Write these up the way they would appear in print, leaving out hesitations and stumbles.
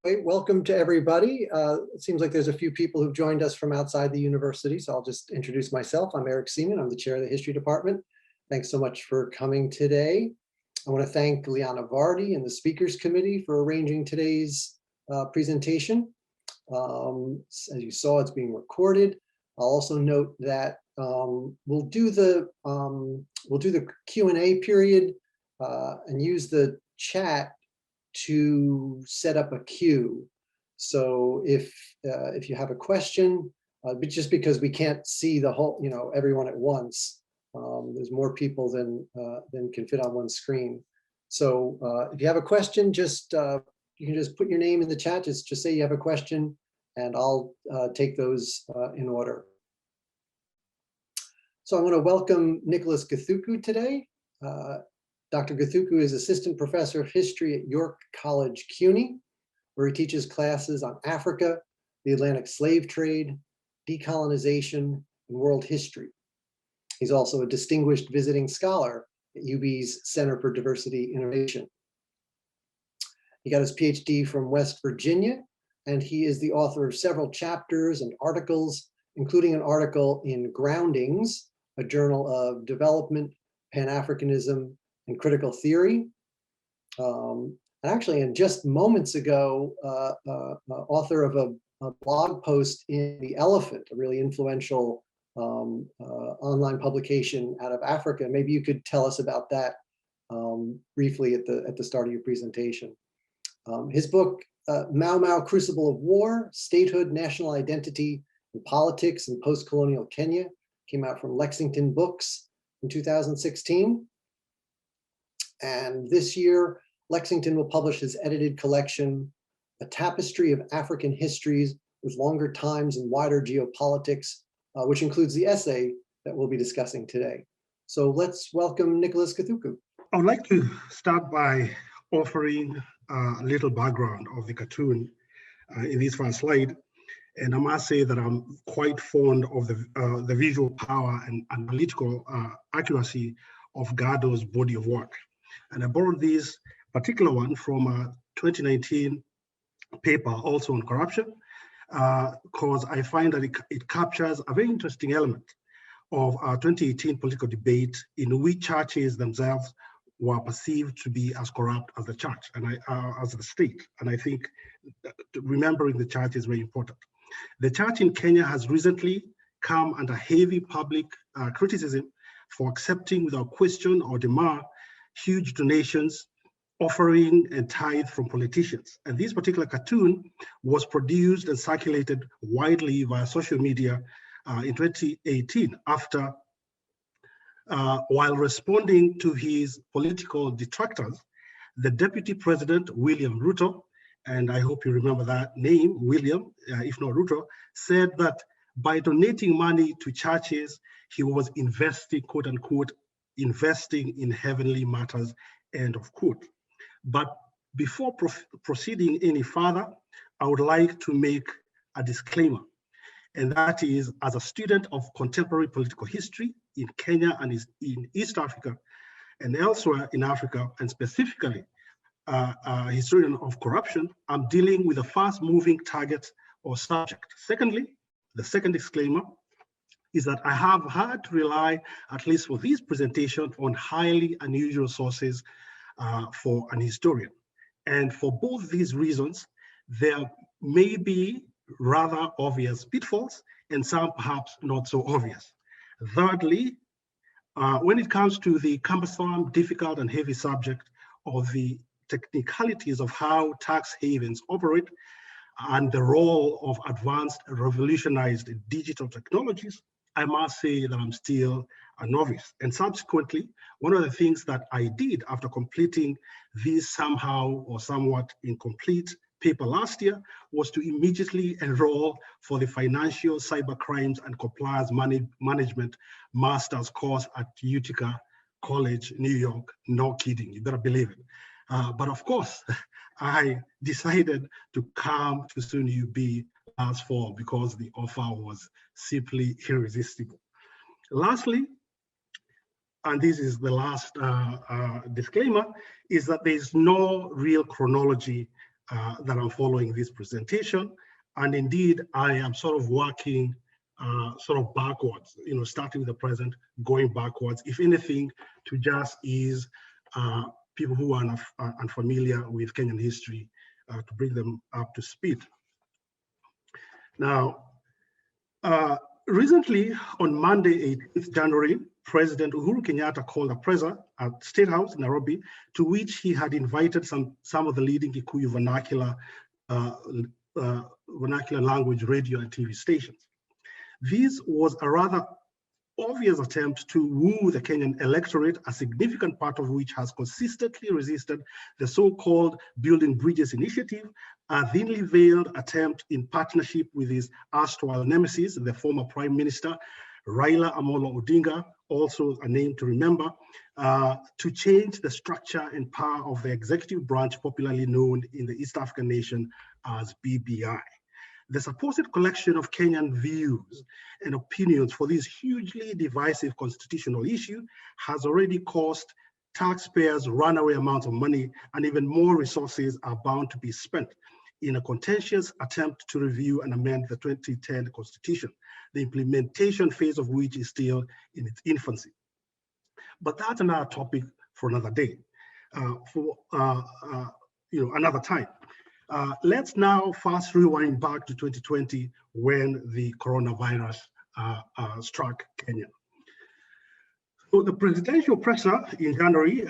Welcome to everybody. It seems like there's a few people who've joined us from outside the university, so I'll just introduce myself. I'm Eric Seaman. I'm the chair of the history department. Thanks so much for coming today. I want to thank Liana Vardy and the speakers committee for arranging today's presentation. As you saw, it's being recorded. I'll also note that we'll do the Q&A period and use the chat to set up a queue. So if you have a question, but just because we can't see the whole, everyone at once, there's more people than can fit on one screen. So if you have a question, just you can just put your name in the chat. Just say you have a question, and I'll take those in order. So I want to welcome Nicholas Githuku today. Dr. Githuku is assistant professor of history at York College, CUNY, where he teaches classes on Africa, the Atlantic slave trade, decolonization, and world history. He's also a distinguished visiting scholar at UB's Center for Diversity Innovation. He got his PhD from West Virginia, and he is the author of several chapters and articles, including an article in Groundings, a journal of development, Pan-Africanism, and critical theory. And actually, and just moments ago, author of a blog post in The Elephant, a really influential online publication out of Africa. Maybe you could tell us about that briefly at the start of your presentation. His book, Mau Mau Crucible of War, Statehood, National Identity, and Politics in Post-Colonial Kenya, came out from Lexington Books in 2016. And this year, Lexington will publish his edited collection, A Tapestry of African Histories with Longer Times and Wider Geopolitics, which includes the essay that we'll be discussing today. So let's welcome Nicholas Githuku. I would like to start by offering a little background of the cartoon in this first slide. And I must say that I'm quite fond of the visual power and analytical accuracy of Gado's body of work. And I borrowed this particular one from a 2019 paper also on corruption, because I find that it captures a very interesting element of our 2018 political debate in which churches themselves were perceived to be as corrupt as the church and as the state. And I think remembering the church is very important. The church in Kenya has recently come under heavy public criticism for accepting without question or demur huge donations, offering and tithe from politicians. And this particular cartoon was produced and circulated widely via social media in 2018 after, while responding to his political detractors, the Deputy President, William Ruto, and I hope you remember that name, William, if not Ruto, said that by donating money to churches, he was investing, quote unquote, investing in heavenly matters, end of quote. But before proceeding any further, I would like to make a disclaimer. And that is, as a student of contemporary political history in Kenya and in East Africa and elsewhere in Africa, and specifically a historian of corruption, I'm dealing with a fast-moving target or subject. Secondly, the second disclaimer is that I have had to rely, at least for this presentation, on highly unusual sources for an historian. And for both these reasons, there may be rather obvious pitfalls and some perhaps not so obvious. Thirdly, when it comes to the cumbersome, difficult, and heavy subject of the technicalities of how tax havens operate and the role of advanced revolutionized digital technologies, I must say that I'm still a novice. And subsequently, one of the things that I did after completing this somehow or somewhat incomplete paper last year was to immediately enroll for the Financial Cybercrimes and Compliance Management Master's course at Utica College, New York. No kidding, you better believe it. But of course, I decided to come to SUNY UB last fall because the offer was simply irresistible. Lastly, and this is the last disclaimer, is that there is no real chronology that I'm following this presentation. And indeed, I am sort of working sort of backwards, starting with the present, going backwards, if anything, to just ease people who are unfamiliar with Kenyan history, to bring them up to speed. Now, recently, on Monday, 18th January, President Uhuru Kenyatta called a presser at State House, Nairobi, to which he had invited some of the leading Kikuyu vernacular language radio and TV stations. This was a rather obvious attempt to woo the Kenyan electorate, a significant part of which has consistently resisted the so-called Building Bridges initiative, a thinly veiled attempt in partnership with his erstwhile nemesis, the former Prime Minister, Raila Amolo Odinga, also a name to remember, to change the structure and power of the executive branch, popularly known in the East African nation as BBI. The supposed collection of Kenyan views and opinions for this hugely divisive constitutional issue has already cost taxpayers runaway amounts of money, and even more resources are bound to be spent in a contentious attempt to review and amend the 2010 Constitution, the implementation phase of which is still in its infancy. But that's another topic for another day, another time. Let's now fast rewind back to 2020 when the coronavirus struck Kenya. So the presidential presser in January,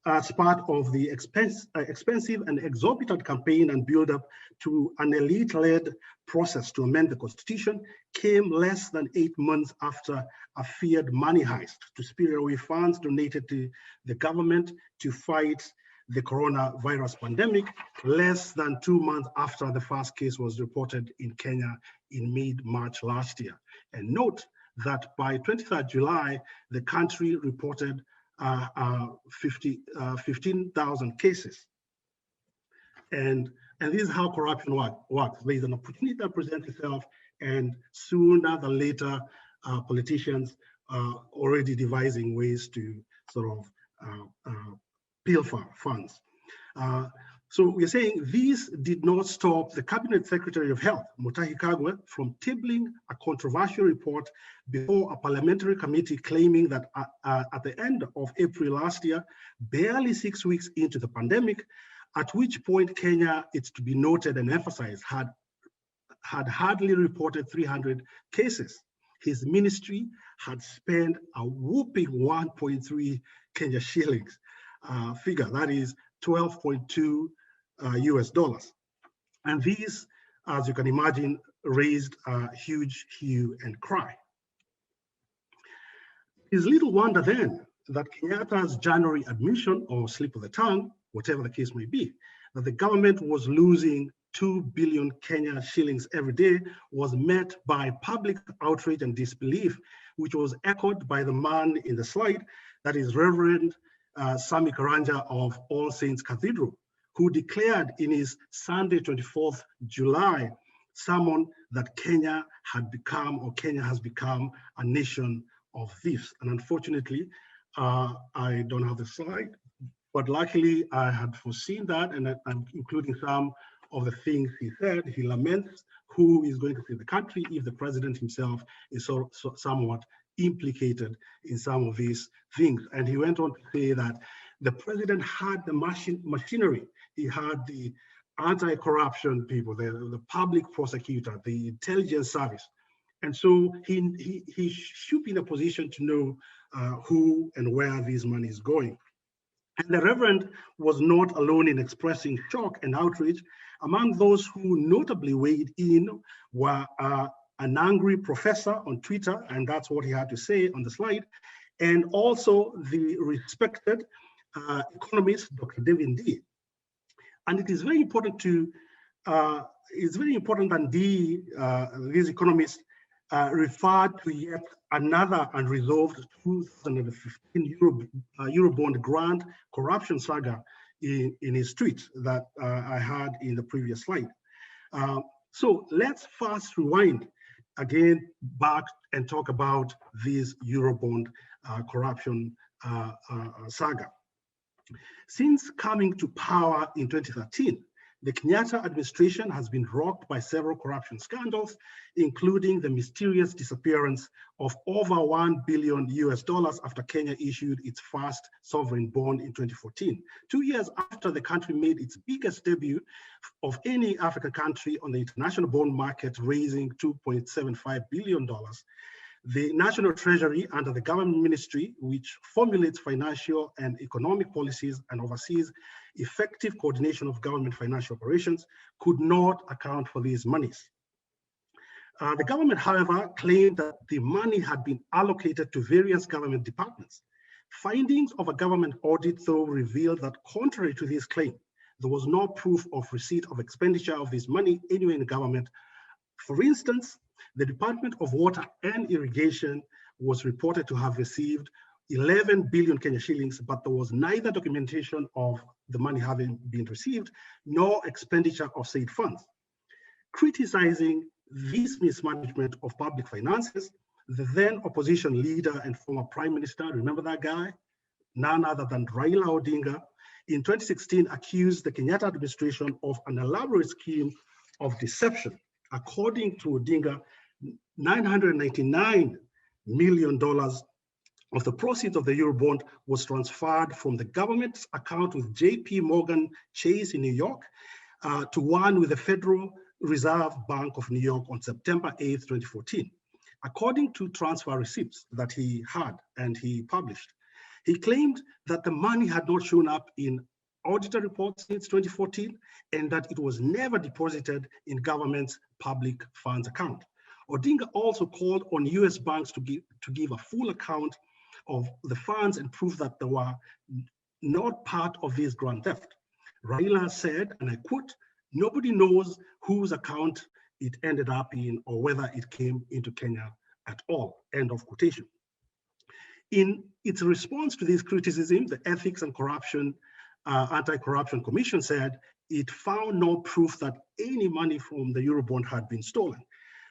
as part of the expensive and exorbitant campaign and build-up to an elite-led process to amend the Constitution, came less than 8 months after a feared money heist to spirit away funds donated to the government to fight the coronavirus pandemic, less than 2 months after the first case was reported in Kenya in mid-March last year. And note that by 23rd July, the country reported 15,000 cases. And this is how corruption works. There is an opportunity that presents itself, and sooner than later, politicians are already devising ways to sort of pilfer funds. So we're saying this did not stop the Cabinet Secretary of Health, Mutahi Kagwe, from tabling a controversial report before a parliamentary committee claiming that at the end of April last year, barely 6 weeks into the pandemic, at which point Kenya, it's to be noted and emphasized, had hardly reported 300 cases. His ministry had spent a whooping 1.3 Kenya shillings figure, that is 12.2 US dollars. And these, as you can imagine, raised a huge hue and cry. It's little wonder then that Kenyatta's January admission, or slip of the tongue, whatever the case may be, that the government was losing 2 billion Kenya shillings every day, was met by public outrage and disbelief, which was echoed by the man in the slide, that is Reverend Sami Karanja of All Saints Cathedral, who declared in his Sunday 24th July sermon that Kenya had become, or Kenya has become, a nation of thieves. And unfortunately, I don't have the slide, but luckily I had foreseen that, and I'm including some of the things he said. He laments who is going to save the country if the president himself is somewhat implicated in some of these things. And he went on to say that the president had the machinery. He had the anti-corruption people, the public prosecutor, the intelligence service. And so he should be in a position to know who and where this money is going. And the Reverend was not alone in expressing shock and outrage. Among those who notably weighed in were an angry professor on Twitter, and that's what he had to say on the slide, and also the respected economist, Dr. David D. And it is very important that these economists referred to yet another unresolved 2015 Eurobond grant corruption saga in his tweet that I had in the previous slide. So let's fast rewind again back and talk about this Eurobond corruption saga. Since coming to power in 2013, The Kenyatta administration has been rocked by several corruption scandals, including the mysterious disappearance of over $1 billion after Kenya issued its first sovereign bond in 2014. 2 years after the country made its biggest debut of any African country on the international bond market, raising $2.75 billion. The National Treasury, under the government ministry, which formulates financial and economic policies and oversees effective coordination of government financial operations, could not account for these monies. The government, however, claimed that the money had been allocated to various government departments. Findings of a government audit, though, revealed that contrary to this claim, there was no proof of receipt of expenditure of this money anywhere in the government. For instance, the Department of Water and Irrigation was reported to have received 11 billion Kenya shillings, but there was neither documentation of the money having been received nor expenditure of said funds. Criticizing this mismanagement of public finances, the then opposition leader and former prime minister, remember that guy? None other than Raila Odinga, in 2016 accused the Kenyatta administration of an elaborate scheme of deception. According to Odinga, $999 million of the proceeds of the Eurobond was transferred from the government's account with JP Morgan Chase in New York to one with the Federal Reserve Bank of New York on September 8, 2014. According to transfer receipts that he had and he published, he claimed that the money had not shown up in auditor reports since 2014 and that it was never deposited in government's public funds account. Odinga also called on US banks to give a full account of the funds and prove that they were not part of this grand theft. Raila said, and I quote, "Nobody knows whose account it ended up in or whether it came into Kenya at all," end of quotation. In its response to this criticism, the Ethics and Corruption Anti-Corruption Commission said it found no proof that any money from the Eurobond had been stolen.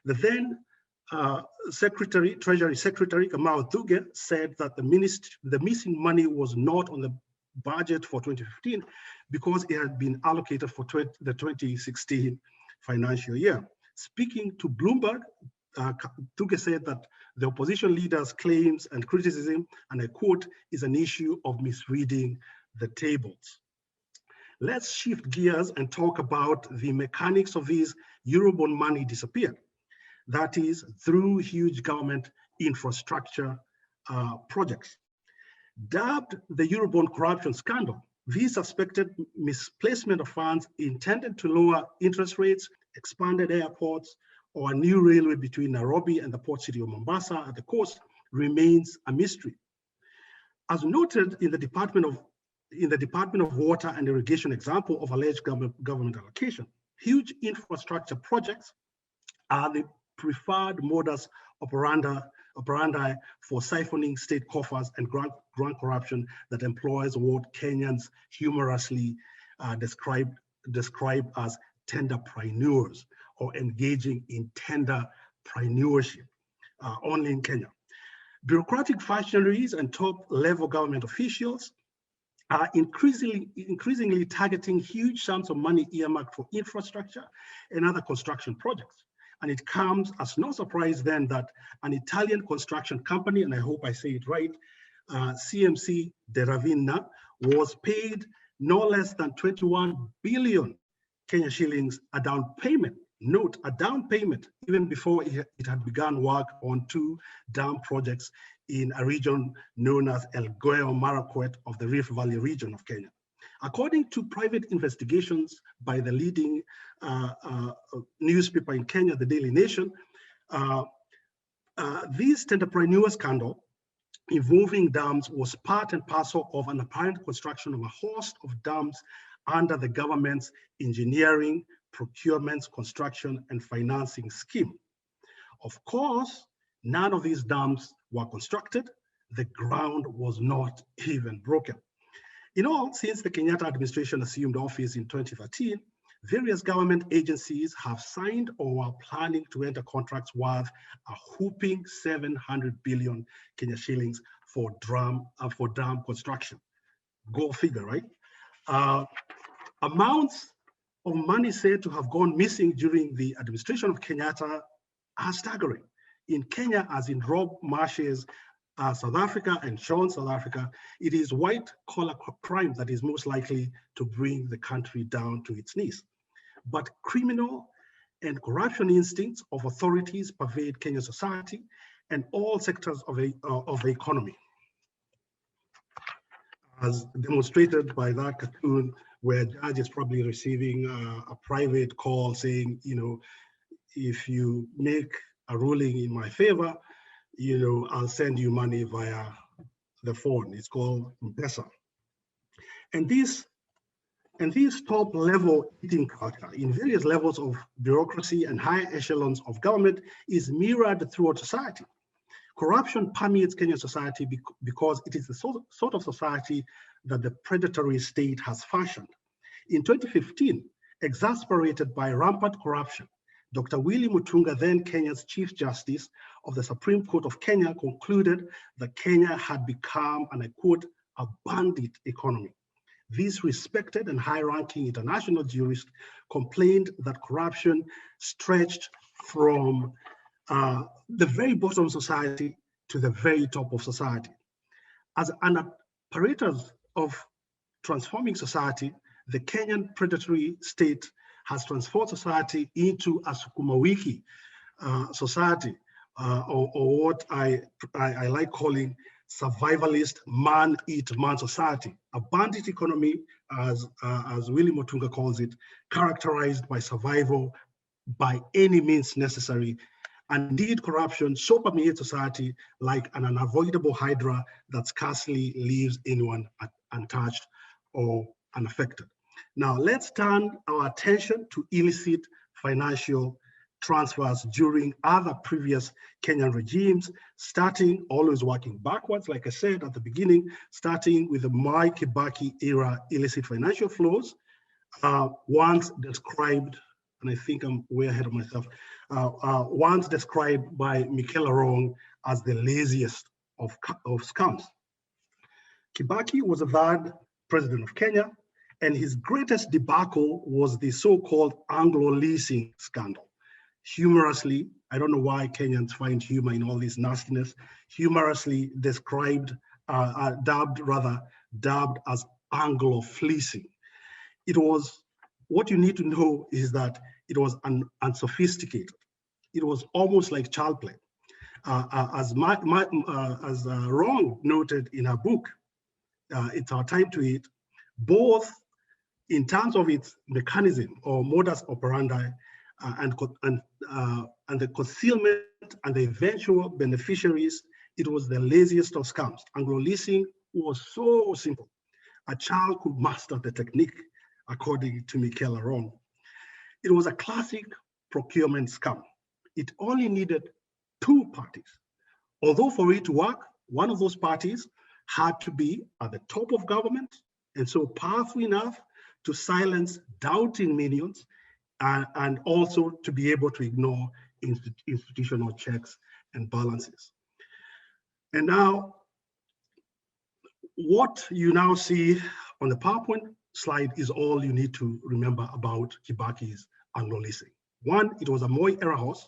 The then Treasury Secretary Kamau Thuge said that the missing money was not on the budget for 2015 because it had been allocated for the 2016 financial year. Speaking to Bloomberg, Thuge said that the opposition leader's claims and criticism, and I quote, is an issue of misreading the tables. Let's shift gears and talk about the mechanics of these Eurobond money disappeared. That is through huge government infrastructure projects. Dubbed the Eurobond corruption scandal, this suspected misplacement of funds intended to lower interest rates, expanded airports, or a new railway between Nairobi and the port city of Mombasa at the coast remains a mystery. As noted in the Department of Water and Irrigation example of alleged government allocation, huge infrastructure projects are the preferred modus operandi for siphoning state coffers and grant corruption that employs what Kenyans humorously describe as tenderpreneurs, or engaging in tenderpreneurship, only in Kenya. Bureaucratic functionaries and top-level government officials are increasingly targeting huge sums of money earmarked for infrastructure and other construction projects. And it comes as no surprise then that an Italian construction company, and I hope I say it right, CMC de Ravenna, was paid no less than 21 billion Kenya shillings a down payment. Note, a down payment, even before it had begun work on 2 dam projects in a region known as Elgeyo Marakwet of the Rift Valley region of Kenya. According to private investigations by the leading newspaper in Kenya, the Daily Nation, this tenderpreneur scandal involving dams was part and parcel of an apparent construction of a host of dams under the government's engineering, procurements, construction, and financing scheme. Of course, none of these dams were constructed. The ground was not even broken. In all, since the Kenyatta administration assumed office in 2013, various government agencies have signed or are planning to enter contracts worth a whopping 700 billion Kenya shillings for dam construction. Go figure, right? Amounts of money said to have gone missing during the administration of Kenyatta are staggering. In Kenya, as in Rob Marsh's South Africa and Sean's South Africa, it is white-collar crime that is most likely to bring the country down to its knees. But criminal and corruption instincts of authorities pervade Kenyan society and all sectors of the economy, as demonstrated by that cartoon where a judge is probably receiving a private call saying, if you make a ruling in my favor, I'll send you money via the phone. It's called M-Pesa. And this top-level eating culture in various levels of bureaucracy and high echelons of government is mirrored throughout society. Corruption permeates Kenyan society because it is the sort of society that the predatory state has fashioned. In 2015, exasperated by rampant corruption, Dr. Willy Mutunga, then Kenya's Chief Justice of the Supreme Court of Kenya, concluded that Kenya had become, and I quote, a bandit economy. This respected and high-ranking international jurist complained that corruption stretched from the very bottom of society to the very top of society. As an apparatus of transforming society, the Kenyan predatory state has transformed society into a sukuma wiki society, or what I like calling survivalist man-eat-man society, a bandit economy, as Willy Mutunga calls it, characterized by survival by any means necessary. And indeed, corruption so permeates society like an unavoidable hydra that scarcely leaves anyone untouched or unaffected. Now, let's turn our attention to illicit financial transfers during other previous Kenyan regimes, starting, always working backwards, like I said at the beginning, starting with the Mwai Kibaki era illicit financial flows, once described, and I think I'm way ahead of myself, once described by Mikel Arong as the laziest of scams. Kibaki was the third president of Kenya, and his greatest debacle was the so-called Anglo leasing scandal. Humorously, I don't know why Kenyans find humor in all this nastiness, humorously described, dubbed as Anglo fleecing. It was, what you need to know is that it was unsophisticated. It was almost like child play. As Rong noted in her book, It's Our Time to Eat, both in terms of its mechanism or modus operandi and the concealment and the eventual beneficiaries, it was the laziest of scams. Anglo leasing was so simple. A child could master the technique, according to Mikel Arong. It was a classic procurement scam. It only needed two parties. Although for it to work, one of those parties had to be at the top of government and so powerful enough to silence doubting minions and also to be able to ignore institutional checks and balances. And now, what you now see on the PowerPoint slide is all you need to remember about Kibaki's Anglo leasing. One, it was a Moi era horse.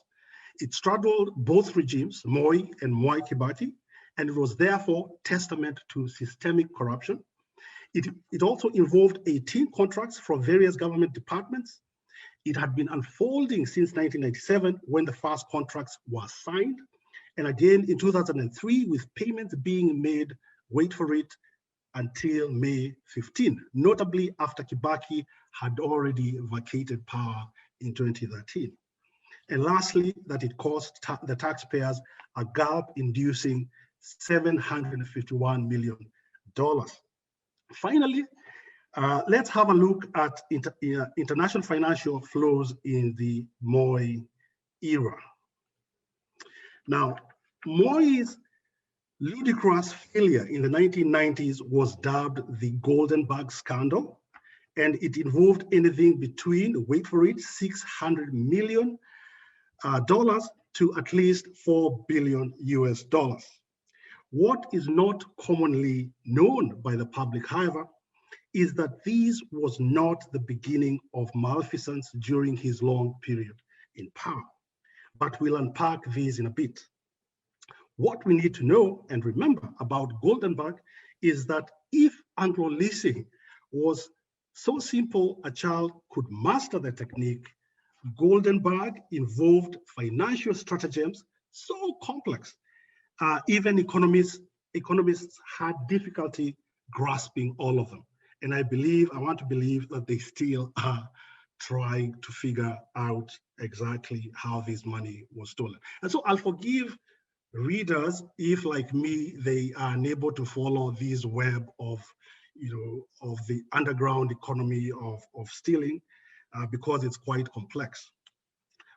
It straddled both regimes, Moi and Mwai Kibaki, and it was therefore testament to systemic corruption. It also involved 18 contracts from various government departments. It had been unfolding since 1997 when the first contracts were signed, and again in 2003 with payments being made, wait for it, until May 15, notably after Kibaki had already vacated power in 2013. And lastly, that it cost the taxpayers a gulp-inducing $751 million. Finally, let's have a look at international financial flows in the Moi era. Now, Moi's ludicrous failure in the 1990s was dubbed the Golden Bug Scandal, and it involved anything between, wait for it, $600 million to at least $4 billion US. What is not commonly known by the public, however, is that this was not the beginning of malfeasance during his long period in power. But we'll unpack these in a bit. What we need to know and remember about Goldenberg is that if Anglo-leasing was so simple a child could master the technique, Goldenberg involved financial stratagems so complex, even economists had difficulty grasping all of them. And I want to believe that they still are trying to figure out exactly how this money was stolen. And so I'll forgive readers if, like me, they are unable to follow this web of, of the underground economy of stealing, because it's quite complex.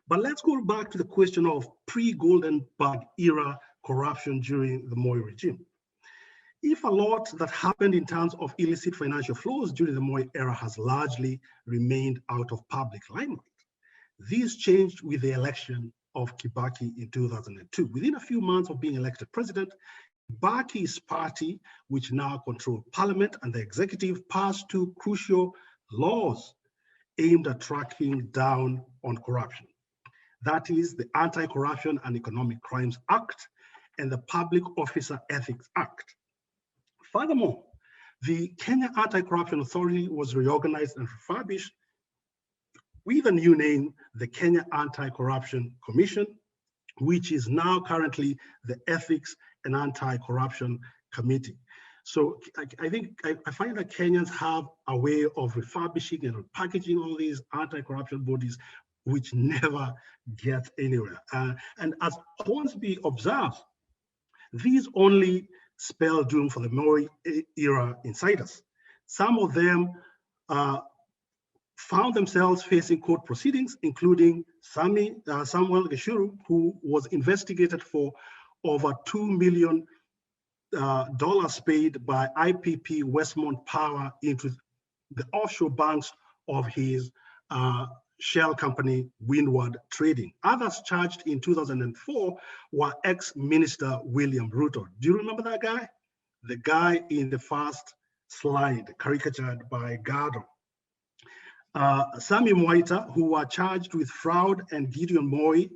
But let's go back to the question of pre-Goldenberg era corruption during the Moi regime. If a lot that happened in terms of illicit financial flows during the Moi era has largely remained out of public limelight, this changed with the election of Kibaki in 2002. Within a few months of being elected president, Kibaki's party, which now controlled parliament and the executive, passed two crucial laws aimed at tracking down on corruption. That is the Anti-Corruption and Economic Crimes Act and the Public Officer Ethics Act. Furthermore, the Kenya Anti-Corruption Authority was reorganized and refurbished with a new name, the Kenya Anti-Corruption Commission, which is now currently the Ethics and Anti-Corruption Committee. So I find that Kenyans have a way of refurbishing and repackaging all these anti-corruption bodies, which never get anywhere. And as Hornsby observes, these only spell doom for the Moi era insiders. Some of them found themselves facing court proceedings, including Samuel Gishuru, who was investigated for over $2 million paid by IPP Westmont Power into the offshore banks of his shell company, Windward Trading. Others charged in 2004 were ex-minister William Ruto. Do you remember that guy? The guy in the first slide, caricatured by Gado. Sami Mwaita, who were charged with fraud, and Gideon Moi,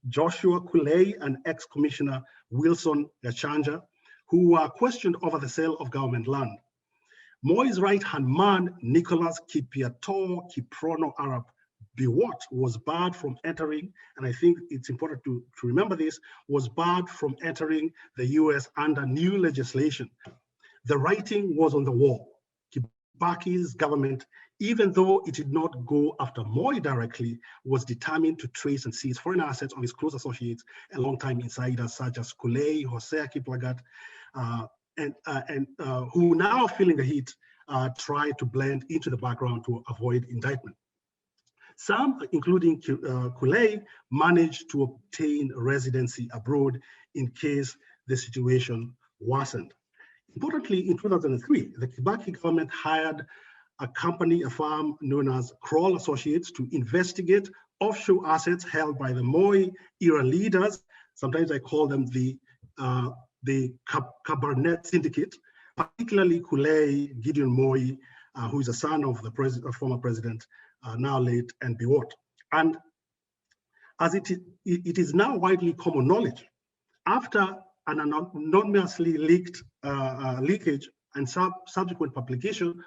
Joshua Kulei, and ex-commissioner Wilson Gachanja, who were questioned over the sale of government land. Moi's right-hand man, Nicholas Kipiato Kiprono Arab Biwot, was barred from entering, and I think it's important to remember this, was barred from entering the US under new legislation. The writing was on the wall. Kibaki's government, even though it did not go after Moi directly, was determined to trace and seize foreign assets of his close associates and longtime insiders such as Kulei, Hosea Kiplagat, who now feeling the heat try to blend into the background to avoid indictment. Some, including Kulei, managed to obtain residency abroad in case the situation worsened. Importantly, in 2003, the Kibaki government hired a firm known as Kroll Associates, to investigate offshore assets held by the Moi era leaders. Sometimes I call them the Cabernet Syndicate, particularly Kulei, Gideon Moi, who is a son of the former president, now late, and Biwot. And as it is now widely common knowledge, after an anonymously leaked leakage and subsequent publication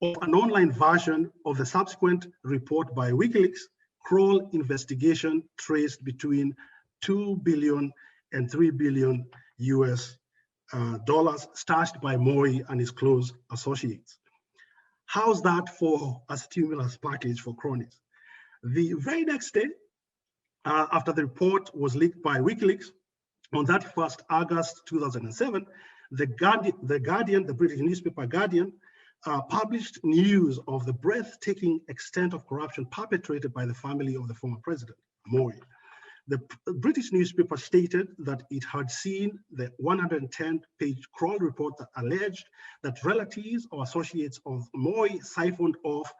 of an online version of the subsequent report by WikiLeaks, Kroll investigation traced between $2 billion and $3 billion US dollars stashed by Moi and his close associates. How's that for a stimulus package for cronies? The very next day, after the report was leaked by WikiLeaks, on that 1st August 2007, the Guardian, the British newspaper Guardian, published news of the breathtaking extent of corruption perpetrated by the family of the former president, Moi. The British newspaper stated that it had seen the 110-page Kroll report that alleged that relatives or associates of Moi siphoned off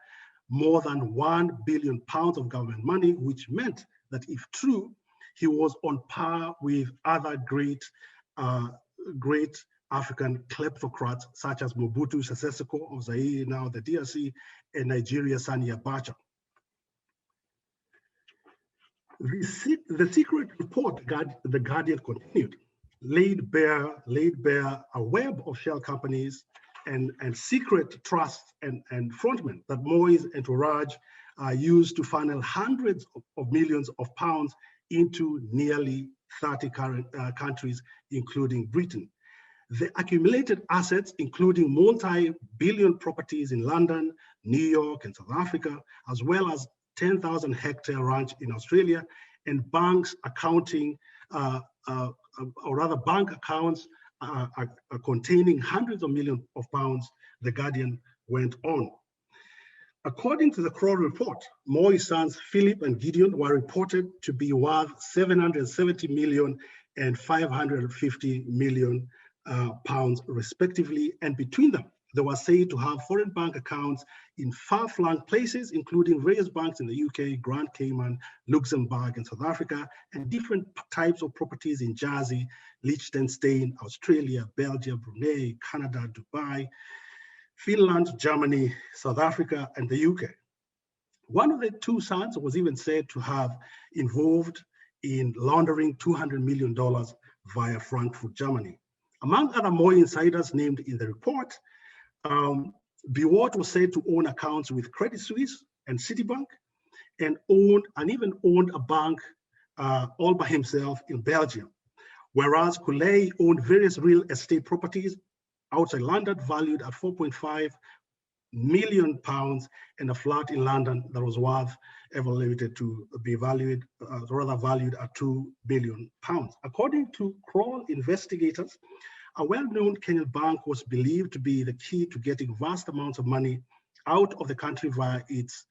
more than £1 billion of government money, which meant that if true, he was on par with other great African kleptocrats such as Mobutu Sese Seko of Zaire, now the DRC, and Nigeria's Sani Abacha. The secret report, The Guardian continued, laid bare a web of shell companies and secret trusts and frontmen that Moi's entourage used to funnel hundreds of millions of pounds into nearly 30 countries, including Britain. The accumulated assets, including multi-billion properties in London, New York, and South Africa, as well as 10,000 hectare ranch in Australia, and banks accounting, or rather bank accounts containing hundreds of millions of pounds, The Guardian went on. According to the Kroll report, Moi's sons Philip and Gideon were reported to be worth 770 million and 550 million pounds respectively, and between them, they were said to have foreign bank accounts in far-flung places, including various banks in the UK, Grand Cayman, Luxembourg, and South Africa, and different types of properties in Jersey, Liechtenstein, Australia, Belgium, Brunei, Canada, Dubai, Finland, Germany, South Africa, and the UK. One of the two sons was even said to have involved in laundering $200 million via Frankfurt, Germany. Among other Moi insiders named in the report, Biwott was said to own accounts with Credit Suisse and Citibank, and even owned a bank all by himself in Belgium. Whereas Kouley owned various real estate properties outside London valued at 4.5 million pounds, and a flat in London that was evaluated to be valued at 2 billion pounds. According to Kroll investigators, a well-known Kenyan bank was believed to be the key to getting vast amounts of money out of the country via its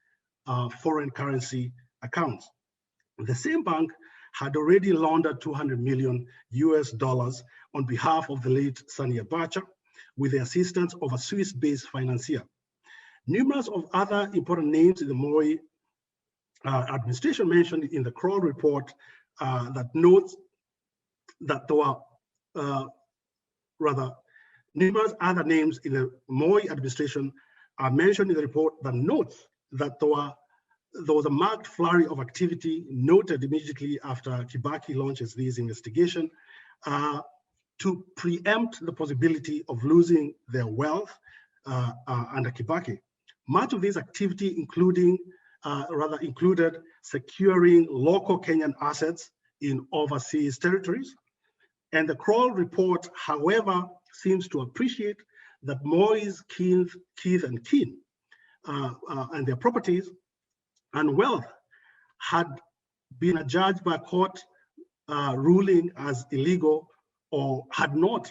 foreign currency accounts. The same bank had already laundered $200 million on behalf of the late Sani Abacha with the assistance of a Swiss-based financier. Numerous of other important names in the Moi administration mentioned in the Kroll report that notes that there were numerous other names in the Moi administration are mentioned in the report that notes that there was a marked flurry of activity noted immediately after Kibaki launches this investigation to preempt the possibility of losing their wealth under Kibaki. Much of this activity included securing local Kenyan assets in overseas territories. And the Kroll report, however, seems to appreciate that Moi's kith and kin and their properties and wealth had been adjudged by a court ruling as illegal, or had not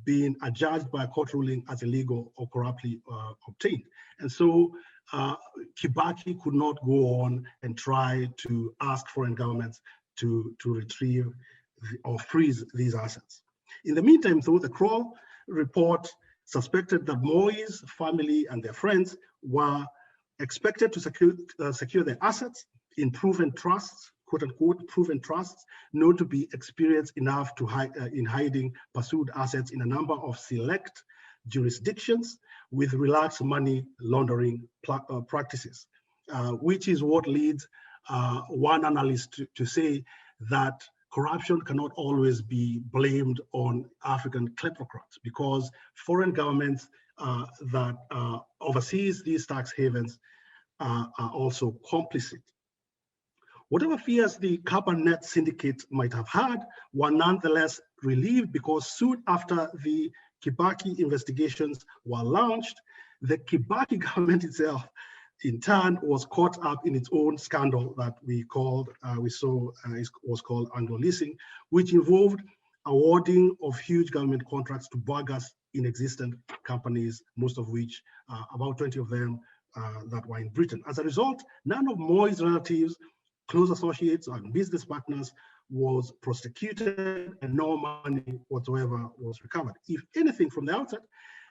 been adjudged by a court ruling as illegal or corruptly obtained. And so Kibaki could not go on and try to ask foreign governments to retrieve or freeze these assets. In the meantime, though, the Kroll report suspected that Moi's family and their friends were expected to secure their assets in proven trusts, quote unquote, proven trusts, known to be experienced enough to in hiding pursued assets in a number of select jurisdictions with relaxed money laundering practices, which is what leads one analyst to say that corruption cannot always be blamed on African kleptocrats, because foreign governments that oversees these tax havens are also complicit. Whatever fears the carbon net syndicate might have had were nonetheless relieved, because soon after the Kibaki investigations were launched, the Kibaki government itself in turn was caught up in its own scandal that was called Anglo Leasing, which involved awarding of huge government contracts to bogus inexistent companies, most of which, about 20 of them, that were in Britain. As a result, none of Moi's relatives, close associates, and business partners was prosecuted, and no money whatsoever was recovered. If anything, from the outset,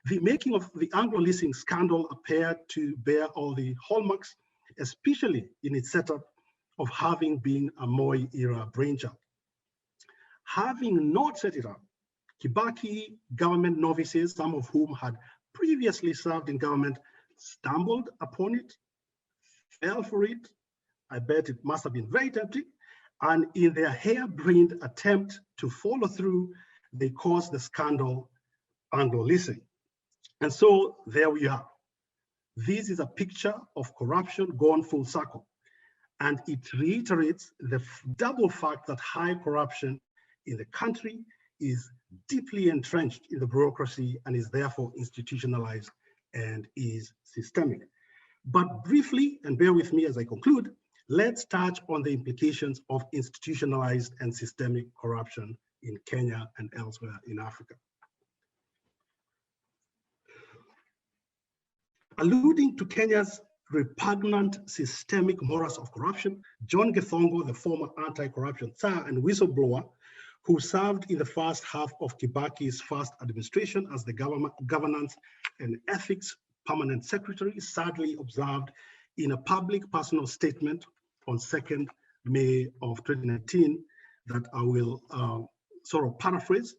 the making of the Anglo Leasing scandal appeared to bear all the hallmarks, especially in its setup of having been a Moi era brainchild. Having not set it up, Kibaki government novices, some of whom had previously served in government, stumbled upon it, fell for it. I bet it must have been very tempting. And in their harebrained attempt to follow through, they caused the scandal Anglo-Leasing. And so there we are. This is a picture of corruption gone full circle. And it reiterates the double fact that high corruption in the country is deeply entrenched in the bureaucracy and is therefore institutionalized and is systemic. But briefly, and bear with me as I conclude, let's touch on the implications of institutionalized and systemic corruption in Kenya and elsewhere in Africa. Alluding to Kenya's repugnant systemic morass of corruption, John Githongo, the former anti-corruption tsar and whistleblower, who served in the first half of Kibaki's first administration as the governance and ethics permanent secretary, sadly observed in a public personal statement on 2nd May of 2019 that I will sort of paraphrase.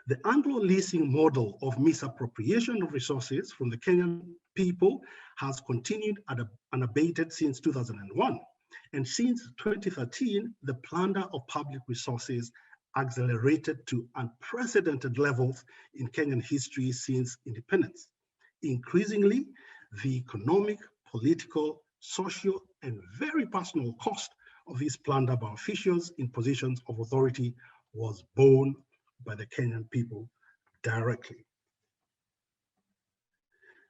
The Anglo-leasing model of misappropriation of resources from the Kenyan people has continued unabated since 2001. And since 2013, the plunder of public resources accelerated to unprecedented levels in Kenyan history since independence. Increasingly, the economic, political, social, and very personal cost of this plunder by officials in positions of authority was borne by the Kenyan people directly.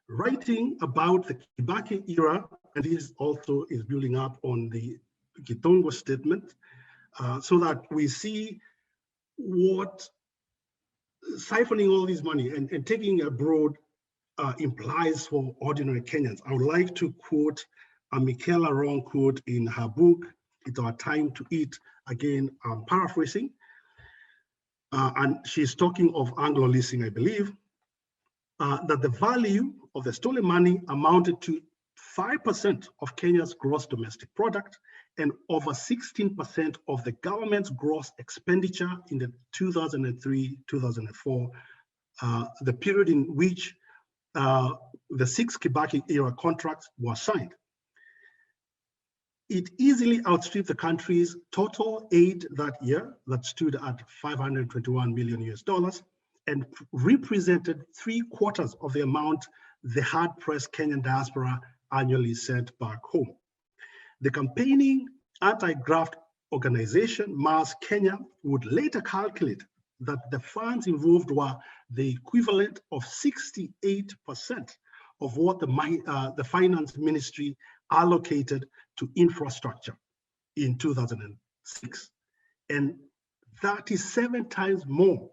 Writing about the Kibaki era, and this also is building up on the Githongo statement, so that we see what siphoning all this money and taking abroad implies for ordinary Kenyans. I would like to quote a Michaela Wrong quote in her book, It's Our Time to Eat. Again, I'm paraphrasing. And she's talking of Anglo-leasing, I believe, that the value of the stolen money amounted to 5% of Kenya's gross domestic product and over 16% of the government's gross expenditure in the 2003-2004, the period in which the 6 Kibaki era contracts were signed. It easily outstripped the country's total aid that year, that stood at $521 million and represented 3/4 of the amount the hard-pressed Kenyan diaspora annually sent back home. The campaigning anti-graft organization Mars Kenya would later calculate that the funds involved were the equivalent of 68% of what the finance ministry allocated to infrastructure in 2006, and 37 times more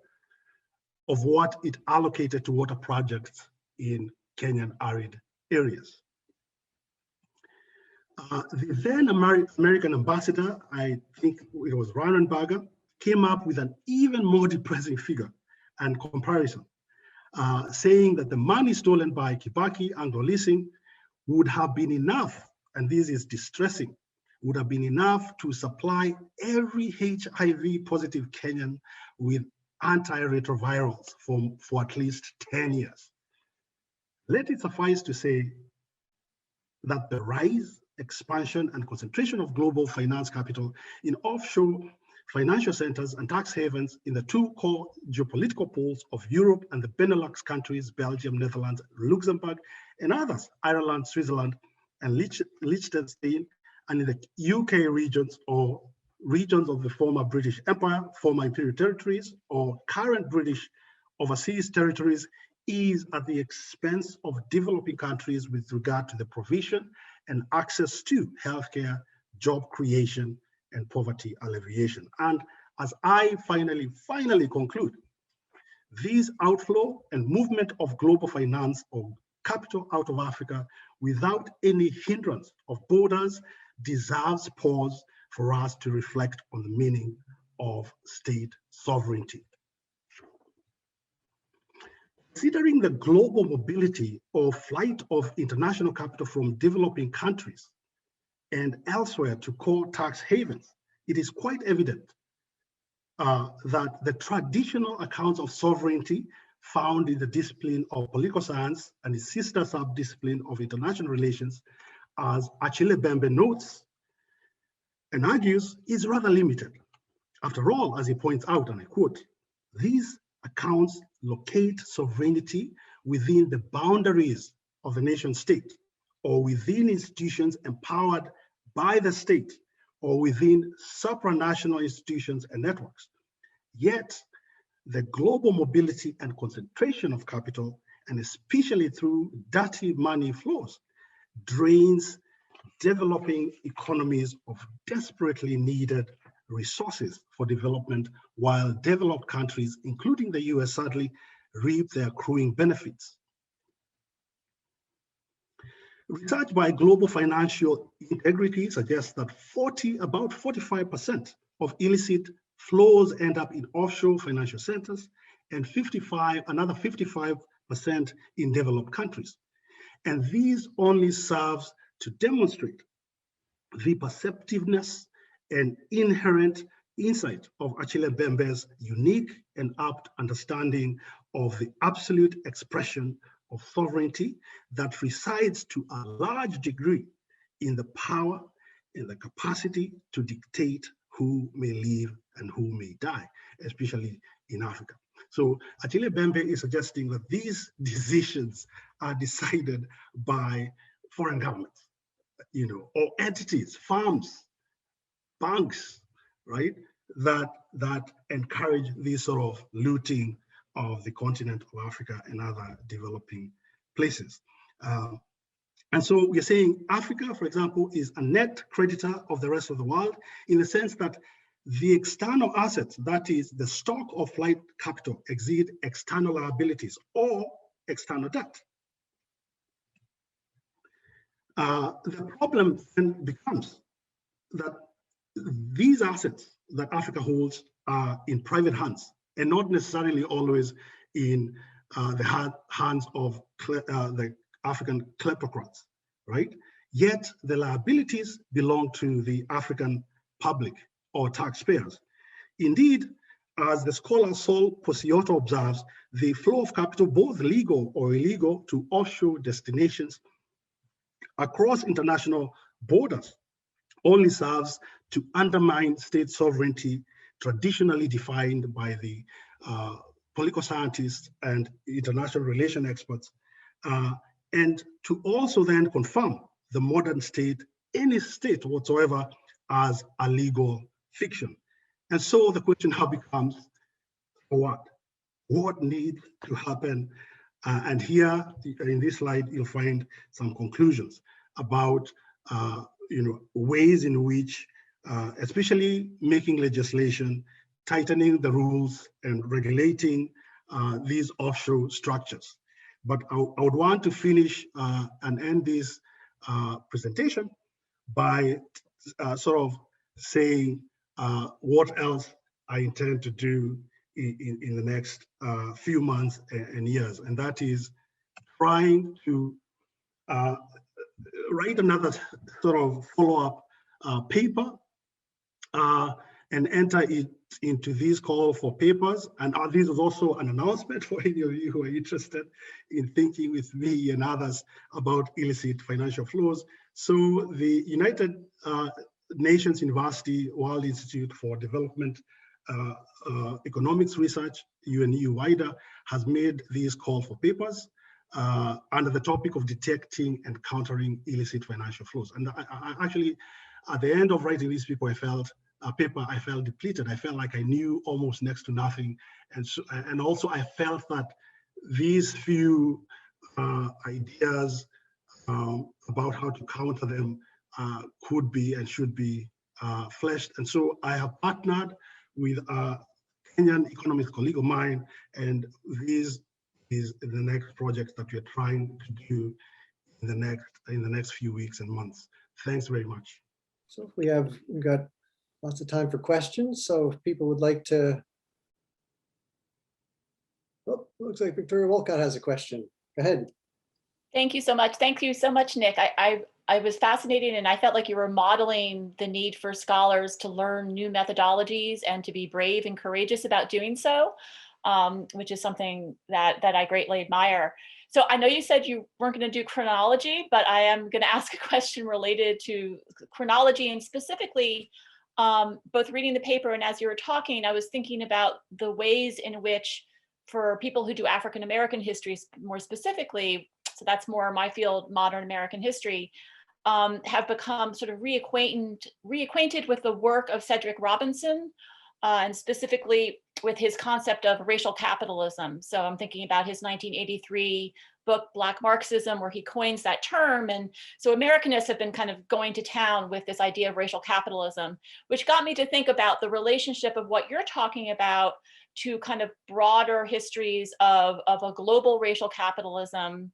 of what it allocated to water projects in Kenyan arid areas. The then American ambassador, I think it was Rauenberger, came up with an even more depressing figure and comparison, saying that the money stolen by Kibaki Anglo-leasing would have been enough, and this is distressing, would have been enough to supply every HIV positive Kenyan with antiretrovirals for at least 10 years. Let it suffice to say that the rise, expansion, and concentration of global finance capital in offshore financial centers and tax havens in the 2 core geopolitical poles of Europe and the Benelux countries, Belgium, Netherlands, Luxembourg, and others, Ireland, Switzerland, and Liechtenstein, and in the UK regions or regions of the former British Empire, former imperial territories, or current British overseas territories, is at the expense of developing countries with regard to the provision and access to healthcare, job creation, and poverty alleviation. And as I finally conclude, this outflow and movement of global finance or capital out of Africa without any hindrance of borders deserves pause for us to reflect on the meaning of state sovereignty. Considering the global mobility or flight of international capital from developing countries and elsewhere to core tax havens, it is quite evident that the traditional accounts of sovereignty found in the discipline of political science and its sister sub-discipline of international relations, as Achille Bembe notes and argues, is rather limited. After all, as he points out, and I quote, these accounts locate sovereignty within the boundaries of the nation state, or within institutions empowered by the state, or within supranational institutions and networks. Yet, the global mobility and concentration of capital, and especially through dirty money flows, drains developing economies of desperately needed resources for development, while developed countries, including the US, sadly, reap their accruing benefits. Research by Global Financial Integrity suggests that about 45% of illicit flows end up in offshore financial centers, and another 55% in developed countries. And these only serves to demonstrate the perceptiveness and inherent insight of Achille Bembe's unique and apt understanding of the absolute expression of sovereignty that resides to a large degree in the power and the capacity to dictate who may live and who may die, especially in Africa. So Achille Bembe is suggesting that these decisions are decided by foreign governments, or entities, firms, banks, right, that encourage this sort of looting of the continent of Africa and other developing places. And so we're saying Africa, for example, is a net creditor of the rest of the world, in the sense that the external assets, that is the stock of flight capital, exceed external liabilities or external debt. The problem then becomes that these assets that Africa holds are in private hands, and not necessarily always in the hands of the African kleptocrats, right? Yet the liabilities belong to the African public or taxpayers. Indeed, as the scholar Saul Posiotto observes, the flow of capital, both legal or illegal, to offshore destinations across international borders only serves to undermine state sovereignty traditionally defined by the political scientists and international relation experts, and to also then confirm the modern state, any state whatsoever, as a legal fiction. And so the question now becomes, for what? What needs to happen? And here in this slide, you'll find some conclusions about ways in which, especially making legislation, tightening the rules and regulating these offshore structures. But I would want to finish and end this presentation by sort of saying what else I intend to do in the next few months and years, and that is trying to write another sort of follow-up paper and enter it into these call for papers. And this is also an announcement for any of you who are interested in thinking with me and others about illicit financial flows. So the United Nations University World Institute for Development Economics Research, UNEU-WIDER, has made these call for papers under the topic of detecting and countering illicit financial flows. And I actually, at the end of writing this paper, I felt depleted. I felt like I knew almost next to nothing. And also I felt that these few ideas about how to counter them could be and should be fleshed. And so I have partnered with a Kenyan economist colleague of mine, and this is the next project that we're trying to do in the next few weeks and months. Thanks very much. So we've got lots of time for questions. So if people would like to, oh, looks like Victoria Wolcott has a question. Go ahead. Thank you so much. Thank you so much, Nick. I was fascinated, and I felt like you were modeling the need for scholars to learn new methodologies and to be brave and courageous about doing so, which is something that I greatly admire. So I know you said you weren't going to do chronology, but I am going to ask a question related to chronology, and specifically both reading the paper and as you were talking, I was thinking about the ways in which, for people who do African American history more specifically, so that's more my field, modern American history, have become sort of reacquainted with the work of Cedric Robinson, and specifically with his concept of racial capitalism. So I'm thinking about his 1983 book, Black Marxism, where he coins that term. And so Americanists have been kind of going to town with this idea of racial capitalism, which got me to think about the relationship of what you're talking about to kind of broader histories of a global racial capitalism.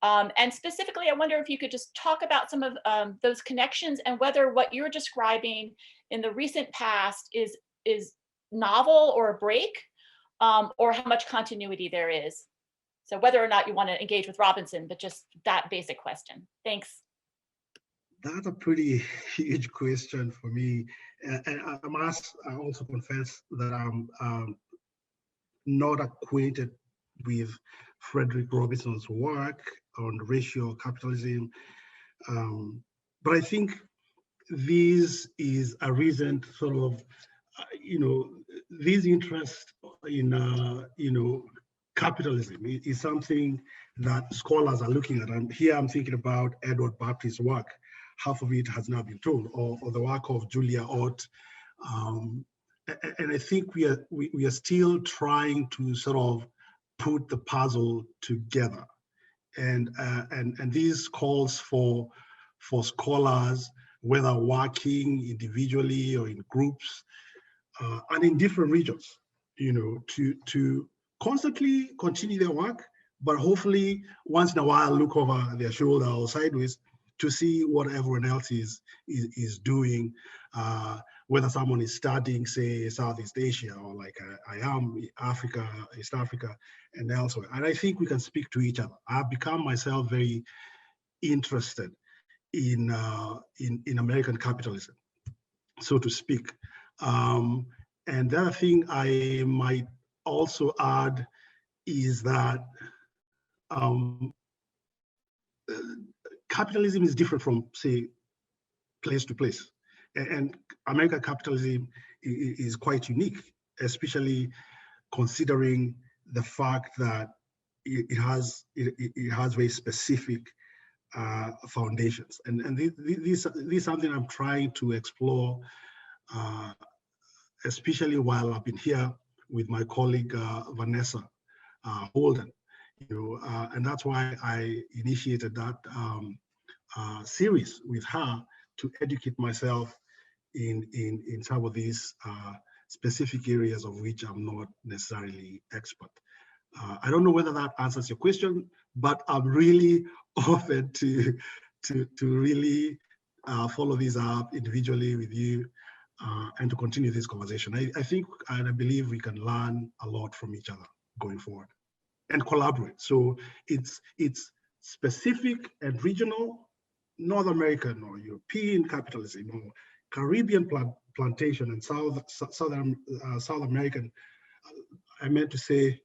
And specifically, I wonder if you could just talk about some of those connections, and whether what you're describing in the recent past is novel or a break, or how much continuity there is. So whether or not you want to engage with Robinson, but just that basic question. Thanks. That's a pretty huge question for me. And I also confess that I'm not acquainted with Frederick Robinson's work on racial capitalism. But I think this is a recent sort of, this interest in, capitalism is something that scholars are looking at. And here I'm thinking about Edward Baptist's work. Half of it has now been told, or the work of Julia Ott. And I think we are still trying to sort of put the puzzle together. And this calls for scholars, whether working individually or in groups, and in different regions, to constantly continue their work, but hopefully once in a while look over their shoulder or sideways to see what everyone else is doing, whether someone is studying, say, Southeast Asia, or like I am, Africa, East Africa, and elsewhere. And I think we can speak to each other. I've become myself very interested in American capitalism, so to speak. And the other thing I might also add is that capitalism is different from, say, place to place. And American capitalism is quite unique, especially considering the fact that it has very specific foundations. And this is something I'm trying to explore, especially while I've been here with my colleague Vanessa Holden, and that's why I initiated that series with her, to educate myself in some of these specific areas of which I'm not necessarily expert. I don't know whether that answers your question, but I'm really offered to really follow these up individually with you, and to continue this conversation. I think and I believe we can learn a lot from each other going forward and collaborate. So it's specific and regional, North American or European capitalism, or Caribbean plantation and South American. I meant to say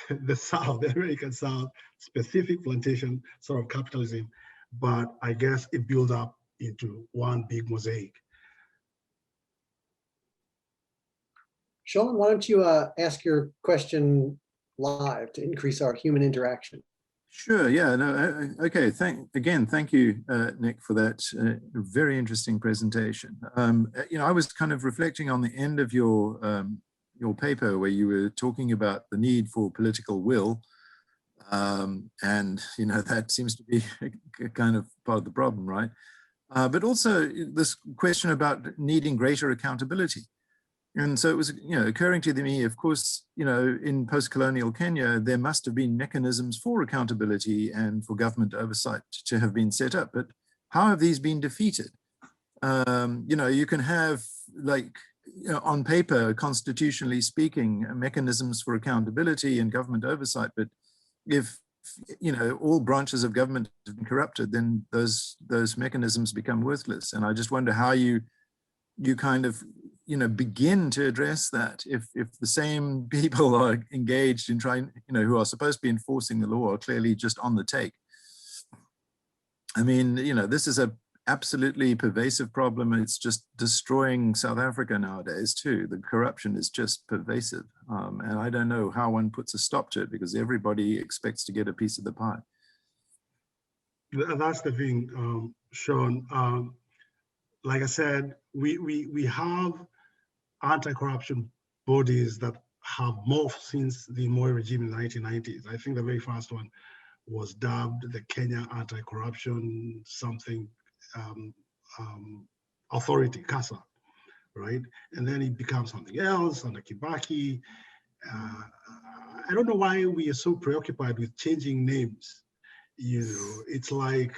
the South, the American South, specific plantation sort of capitalism, but I guess it builds up into one big mosaic. Sean, why don't you ask your question live to increase our human interaction? Sure, yeah, no, okay, thank you, Nick, for that very interesting presentation. I was kind of reflecting on the end of your paper, where you were talking about the need for political will, and that seems to be kind of part of the problem, right? But also this question about needing greater accountability. And so it was, occurring to me, of course, in post-colonial Kenya, there must have been mechanisms for accountability and for government oversight to have been set up. But how have these been defeated? You can have, like, on paper, constitutionally speaking, mechanisms for accountability and government oversight. But if all branches of government have been corrupted, then those mechanisms become worthless. And I just wonder how you kind of begin to address that if the same people are engaged in trying, who are supposed to be enforcing the law, are clearly just on the take. I mean, this is a absolutely pervasive problem. It's just destroying South Africa nowadays too. The corruption is just pervasive. And I don't know how one puts a stop to it, because everybody expects to get a piece of the pie. That's the thing, Sean. Like I said, we have anti-corruption bodies that have morphed since the Moi regime in the 1990s. I think the very first one was dubbed the Kenya Anti-Corruption something Authority, CASA, right? And then it becomes something else under Kibaki. I don't know why we are so preoccupied with changing names. It's like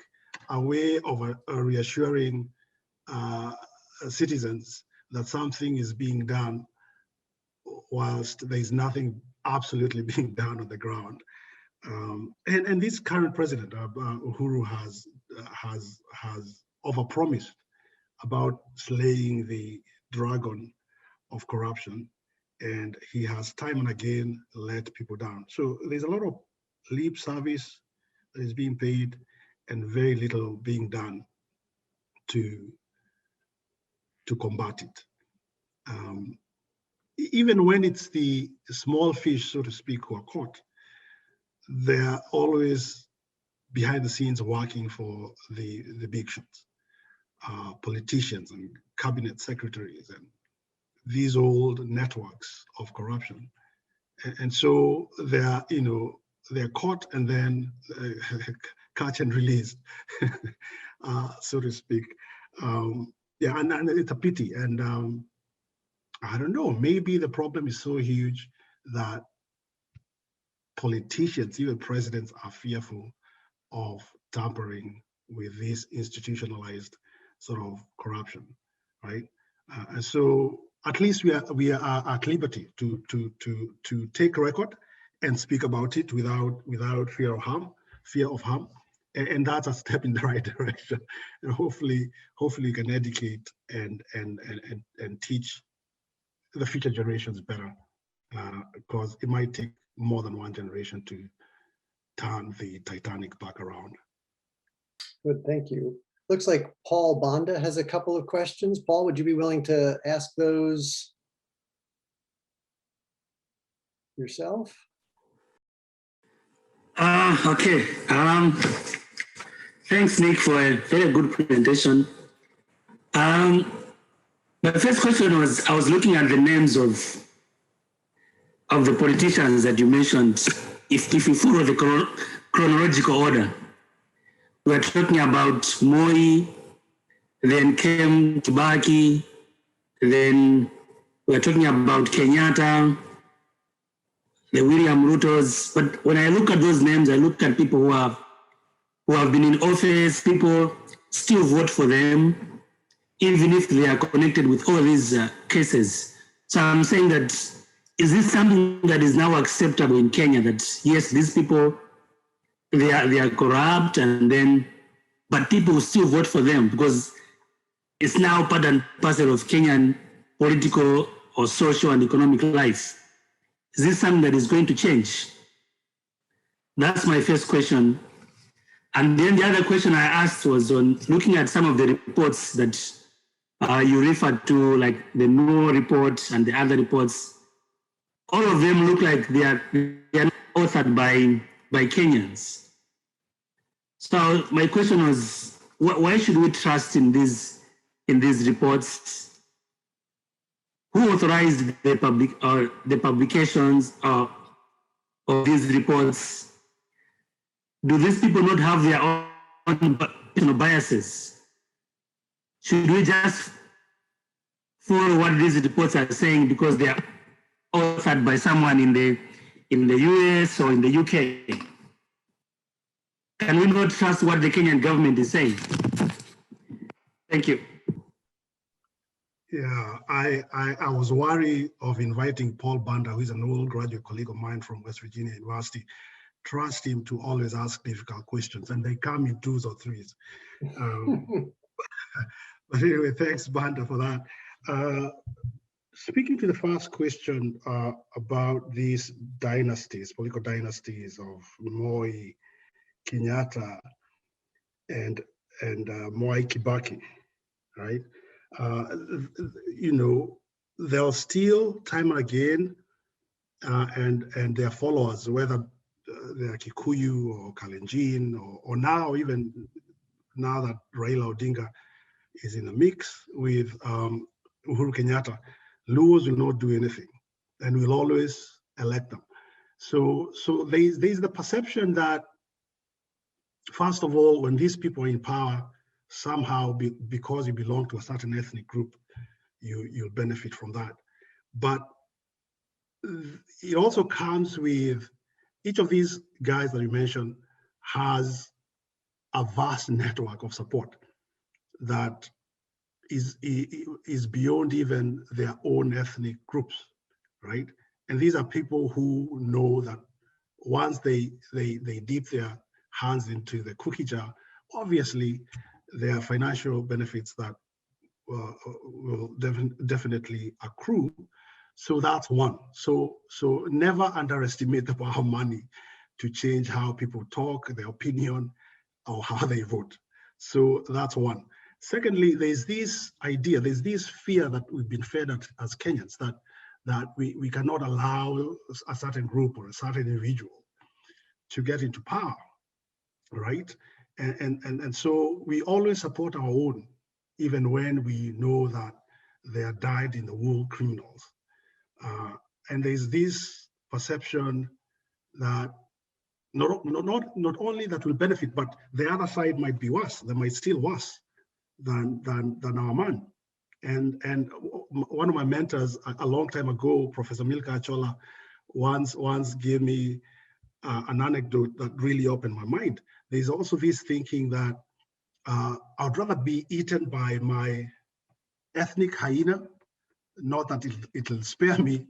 a way of reassuring citizens that something is being done whilst there's nothing absolutely being done on the ground. And this current president, Uhuru, has overpromised about slaying the dragon of corruption, and he has time and again let people down. So there's a lot of lip service that is being paid and very little being done to combat it. Even when it's the small fish, so to speak, who are caught, they're always behind the scenes working for the big shots, politicians and cabinet secretaries and these old networks of corruption. And so they're caught and then catch and release, so to speak. Yeah, and it's a pity. And I don't know, maybe the problem is so huge that politicians, even presidents, are fearful of tampering with this institutionalized sort of corruption, right? And so at least we are at liberty to take record and speak about it without fear of harm. And that's a step in the right direction. And hopefully you can educate and teach the future generations better, because it might take more than one generation to turn the Titanic back around. Good, thank you. Looks like Paul Banda has a couple of questions. Paul, would you be willing to ask those yourself? Okay. Thanks, Nick, for a very good presentation. My first question was, I was looking at the names of the politicians that you mentioned. If we follow the chronological order, we're talking about Moi, then came Kibaki, then we're talking about Kenyatta, the William Rutos. But when I look at those names, I look at people who have been in office. People still vote for them, even if they are connected with all these cases. So I'm saying that, is this something that is now acceptable in Kenya, that yes, these people, they are corrupt, but people still vote for them because it's now part and parcel of Kenyan political or social and economic life? Is this something that is going to change? That's my first question. And then the other question I asked was on looking at some of the reports that you referred to, like the NO report and the other reports. All of them look like they are authored by Kenyans. So my question was, why should we trust in these reports? Who authorized the publications of these reports? Do these people not have their own biases? Should we just follow what these reports are saying because they are authored by someone in the US or in the UK? Can we not trust what the Kenyan government is saying? Thank you. Yeah, I was wary of inviting Paul Banda, who is an old graduate colleague of mine from West Virginia University, trust him to always ask difficult questions, and they come in twos or threes. But anyway, thanks, Banda, for that. Speaking to the first question about these dynasties, political dynasties of Moi, Kenyatta, and Mwai Kibaki, right? You know, they'll steal time and again, and their followers, whether they're Kikuyu or Kalenjin, or now, even now that Raila Odinga is in the mix with Uhuru Kenyatta, Luos will not do anything, and will always elect them. So there's the perception that, first of all, when these people are in power, somehow because you belong to a certain ethnic group, you'll benefit from that. But it also comes with, each of these guys that you mentioned has a vast network of support that is beyond even their own ethnic groups, right? And these are people who know that once they dip their hands into the cookie jar, obviously there are financial benefits that will definitely accrue. So that's one. So never underestimate the power of money to change how people talk, their opinion, or how they vote. So that's one. Secondly, there's this idea, there's this fear that we've been fed as Kenyans, that we cannot allow a certain group or a certain individual to get into power, right? And so we always support our own, even when we know that they are dyed-in-the-wool criminals. And there's this perception that not only that will benefit, but the other side might be worse. They might steal worse than our man. And one of my mentors a long time ago, Professor Milka Achola, once gave me an anecdote that really opened my mind. There's also this thinking that I'd rather be eaten by my ethnic hyena, not that it'll spare me,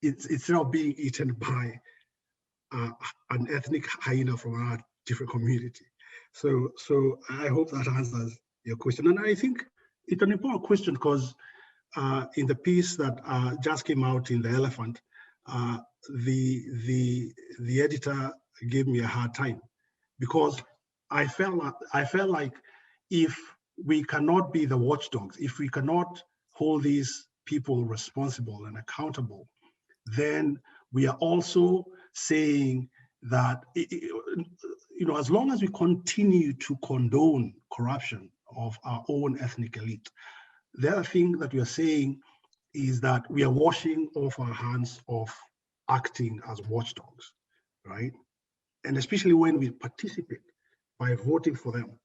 it's now being eaten by an ethnic hyena from a different community. So I hope that answers your question. And I think it's an important question because in the piece that just came out in The Elephant, the editor gave me a hard time because I felt like if we cannot be the watchdogs, if we cannot hold these people responsible and accountable, then we are also saying that, you know, as long as we continue to condone corruption of our own ethnic elite, the other thing that we are saying is that we are washing off our hands of acting as watchdogs, right? And especially when we participate by voting for them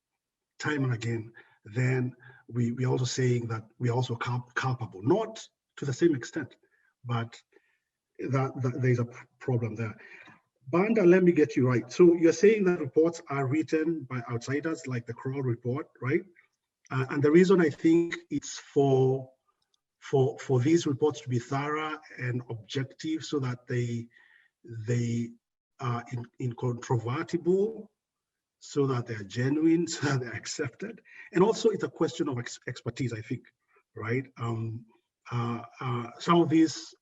time and again, then we are also saying that we are also culpable, not to the same extent, but that there's a problem there. Banda, let me get you right. So you're saying that reports are written by outsiders like the Kroll report, right? And the reason I think it's for these reports to be thorough and objective so that they are incontrovertible, so that they're genuine, so that they're accepted. And also it's a question of expertise, I think, right? Some of these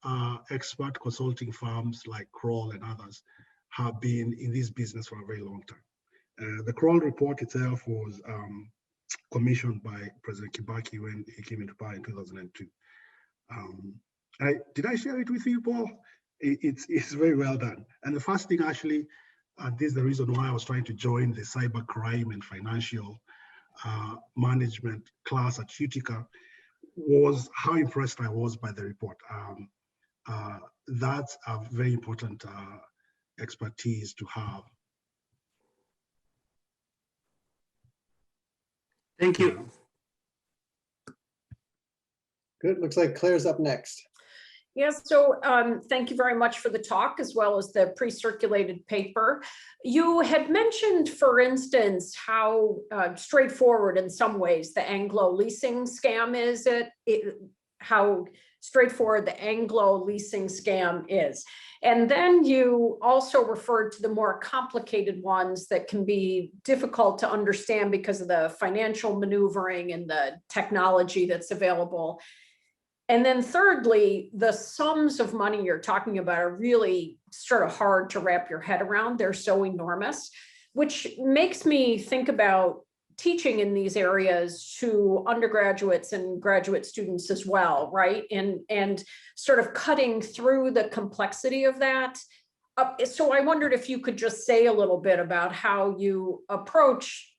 expert consulting firms like Kroll and others have been in this business for a very long time. The Kroll report itself was commissioned by President Kibaki when he came into power in 2002. Did I share it with you, Paul? It's very well done. And the first thing actually, this is the reason why I was trying to join the cybercrime and financial management class at Utica, was how impressed I was by the report. That's a very important expertise to have. Thank you. Good, looks like Claire's up next. Yes, so thank you very much for the talk as well as the pre-circulated paper. You had mentioned, for instance, how straightforward in some ways the Anglo leasing scam is, how straightforward the Anglo leasing scam is. And then you also referred to the more complicated ones that can be difficult to understand because of the financial maneuvering and the technology that's available. And then thirdly, the sums of money you're talking about are really sort of hard to wrap your head around. They're so enormous, which makes me think about teaching in these areas to undergraduates and graduate students as well, right? And sort of cutting through the complexity of that. So I wondered if you could just say a little bit about how you approach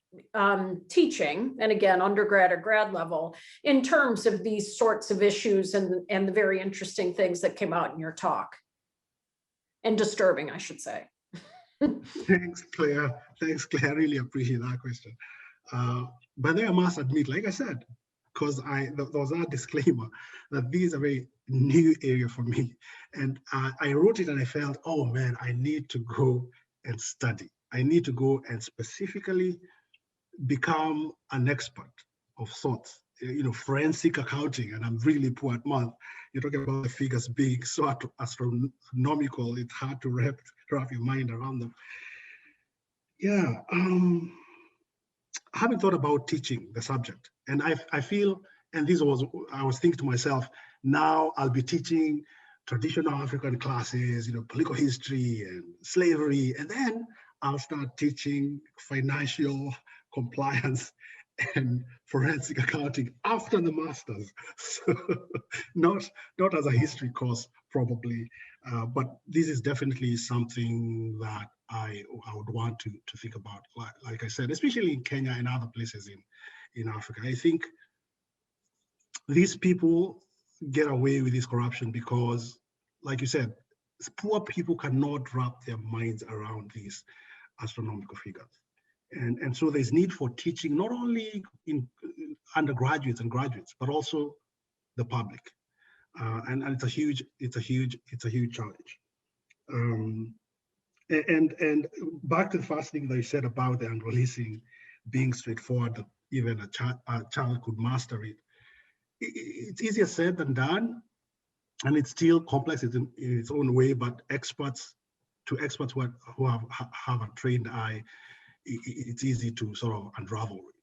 teaching, and again, undergrad or grad level, in terms of these sorts of issues and the very interesting things that came out in your talk. And disturbing, I should say. Thanks, Claire. Thanks, Claire. I really appreciate that question. But then I must admit, like I said, because there was a disclaimer that this is a very new area for me. And I wrote it and I felt, oh man, I need to go and study. I need to go and specifically become an expert of sorts, you know, forensic accounting, and I'm really poor at math. You're talking about the figures big, so astronomical, it's hard to wrap your mind around them. Yeah, I haven't thought about teaching the subject, and I feel, and I was thinking to myself, now I'll be teaching traditional African classes, you know, political history and slavery, and then I'll start teaching financial compliance and forensic accounting after the master's. So not as a history course probably, but this is definitely something that I would want to think about. Like I said, especially in Kenya and other places in Africa. I think these people get away with this corruption because, like you said, poor people cannot wrap their minds around these astronomical figures. And so there's need for teaching, not only in undergraduates and graduates, but also the public. And it's a huge challenge. And back to the first thing that you said about the unreleasing being straightforward, that even a child could master it. It's easier said than done, and it's still complex in its own way, but experts who have a trained eye, it's easy to sort of unravel it.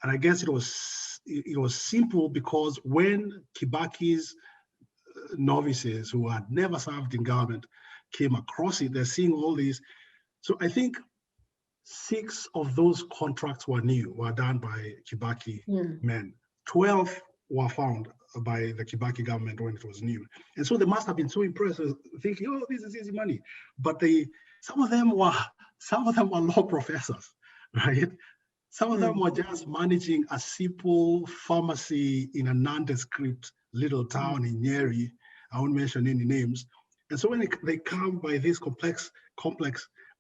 And I guess it was simple because when Kibaki's novices who had never served in government came across it, they're seeing all these. So I think 6 of those contracts were done by Kibaki men. 12 were found by the Kibaki government when it was new. And so they must have been so impressed, thinking, oh, this is easy money. But some of them were law professors, right? Some of them were just managing a simple pharmacy in a nondescript little town in Nyeri. I won't mention any names. And so when they come by this complex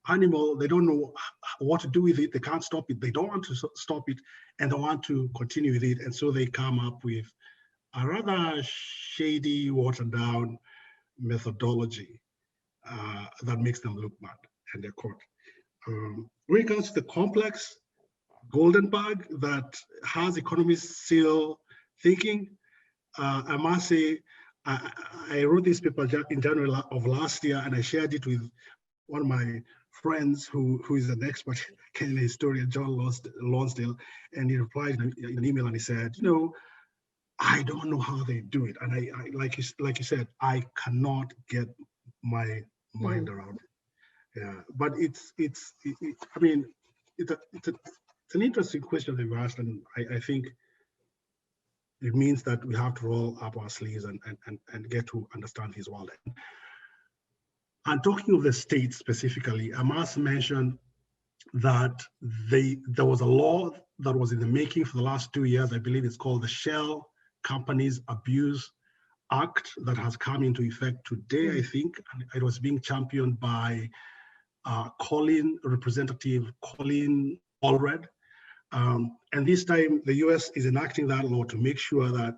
animal, they don't know what to do with it. They can't stop it. They don't want to stop it, and they want to continue with it. And so they come up with a rather shady, watered down methodology that makes them look bad, and they're caught. When it comes to the complex golden bag that has economists still thinking, I must say, I wrote this paper in January of last year, and I shared it with one of my friends who is an expert Kenyan historian, John Lonsdale, and he replied in an email and he said, you know, I don't know how they do it. And I like you said, I cannot get my mind around it. Yeah, but it's an interesting question they've asked, and I think it means that we have to roll up our sleeves and get to understand his world. And talking of the state specifically, I must mention that there was a law that was in the making for the last 2 years. I believe it's called the Shell Companies Abuse Act that has come into effect today, I think. And it was being championed by Representative Colin Allred. And this time the US is enacting that law to make sure that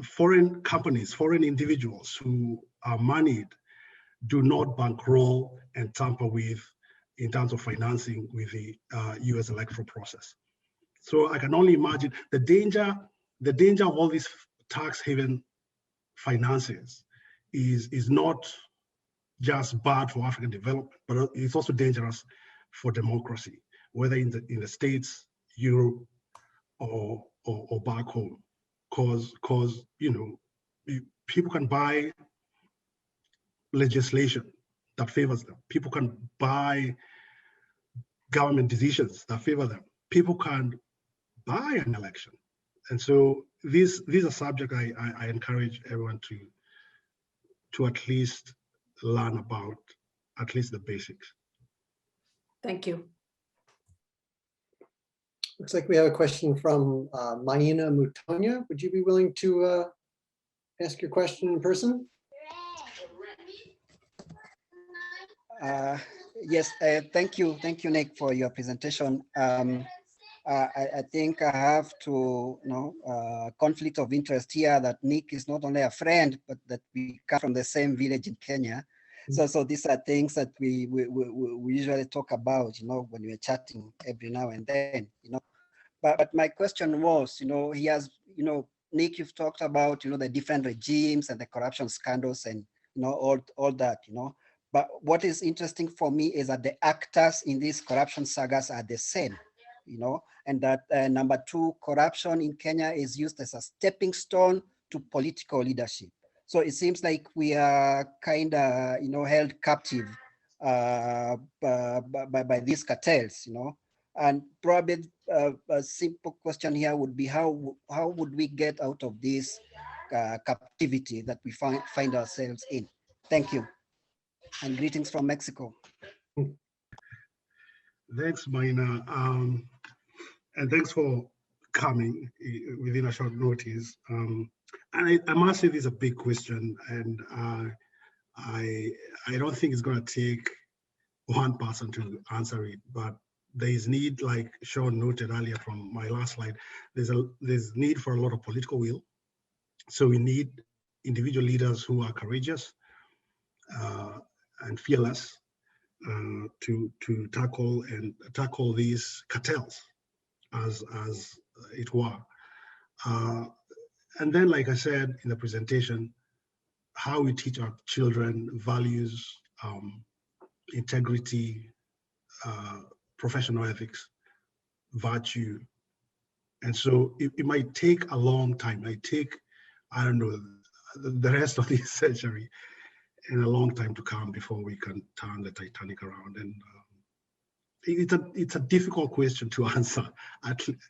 foreign companies, foreign individuals who are moneyed do not bankroll and tamper with in terms of financing with the US electoral process. So I can only imagine the danger of all these tax haven finances is not just bad for African development, but it's also dangerous for democracy, whether in the States, Europe, or back home, because people can buy legislation that favors them. People can buy government decisions that favor them. People can buy an election, and so these are subjects I encourage everyone to at least learn about, at least the basics. Thank you. Looks like we have a question from Maina Mutonia. Would you be willing to ask your question in person? Yes, thank you, Nick, for your presentation. I think I have to, conflict of interest here that Nick is not only a friend, but that we come from the same village in Kenya. So these are things that we usually talk about, when we're chatting every now and then, But my question was, he has, Nick, you've talked about, the different regimes and the corruption scandals and, all that, But what is interesting for me is that the actors in these corruption sagas are the same, and that number two, corruption in Kenya is used as a stepping stone to political leadership. So it seems like we are kind of, held captive by these cartels, And probably a simple question here would be how would we get out of this captivity that we find ourselves in? Thank you. And greetings from Mexico. Thanks, Maina. And thanks for coming within a short notice. And I must say this is a big question, and I don't think it's going to take one person to answer it, but there is need, like Sean noted earlier from my last slide, there's need for a lot of political will. So we need individual leaders who are courageous and fearless to tackle these cartels as it were. And then, like I said in the presentation, how we teach our children values, integrity, professional ethics, virtue. And so it might take a long time. It might take, I don't know, the rest of this century and a long time to come before we can turn the Titanic around. And it's a difficult question to answer,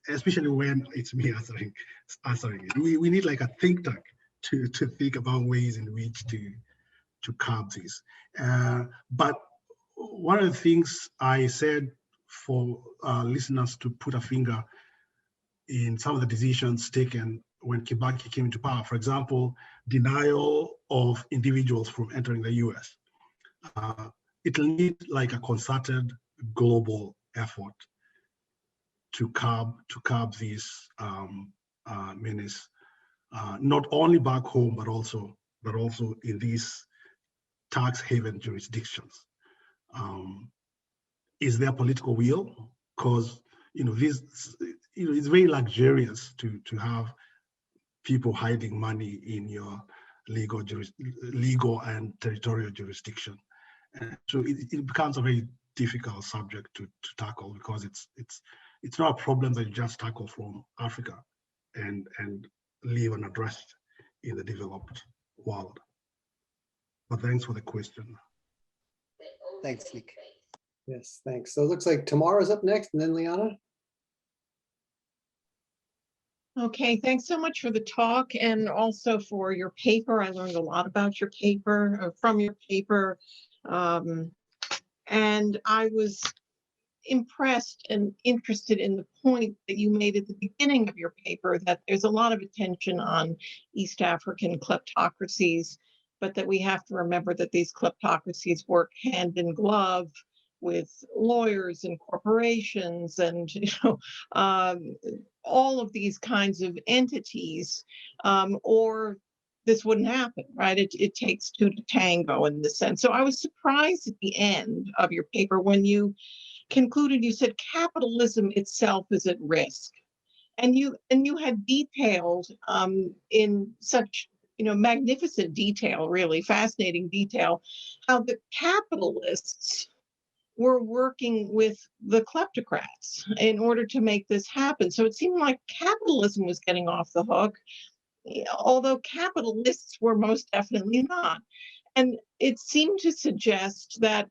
especially when it's me answering it. We need like a think tank to think about ways in which to curb this. But one of the things I said for listeners to put a finger in some of the decisions taken when Kibaki came into power, for example, denial of individuals from entering the US. It'll need like a concerted global effort to curb this menace, not only back home, but also in these tax haven jurisdictions. Is there political will? Because it's very luxurious to have people hiding money in your legal and territorial jurisdiction, and so it becomes a very difficult subject to tackle, because it's not a problem that you just tackle from Africa and leave unaddressed in the developed world. But thanks for the question. Thanks, Nick. Yes, thanks. So it looks like Tamara's up next, and then Liana. Okay, thanks so much for the talk and also for your paper. I learned a lot about your paper, from your paper. And I was impressed and interested in the point that you made at the beginning of your paper, that there's a lot of attention on East African kleptocracies, but that we have to remember that these kleptocracies work hand in glove with lawyers and corporations and all of these kinds of entities, or this wouldn't happen, right? It takes two to tango in this sense. So I was surprised at the end of your paper when you concluded, you said capitalism itself is at risk. And you had detailed in such magnificent detail, really fascinating detail, how the capitalists were working with the kleptocrats in order to make this happen. So it seemed like capitalism was getting off the hook, although capitalists were most definitely not. And it seemed to suggest that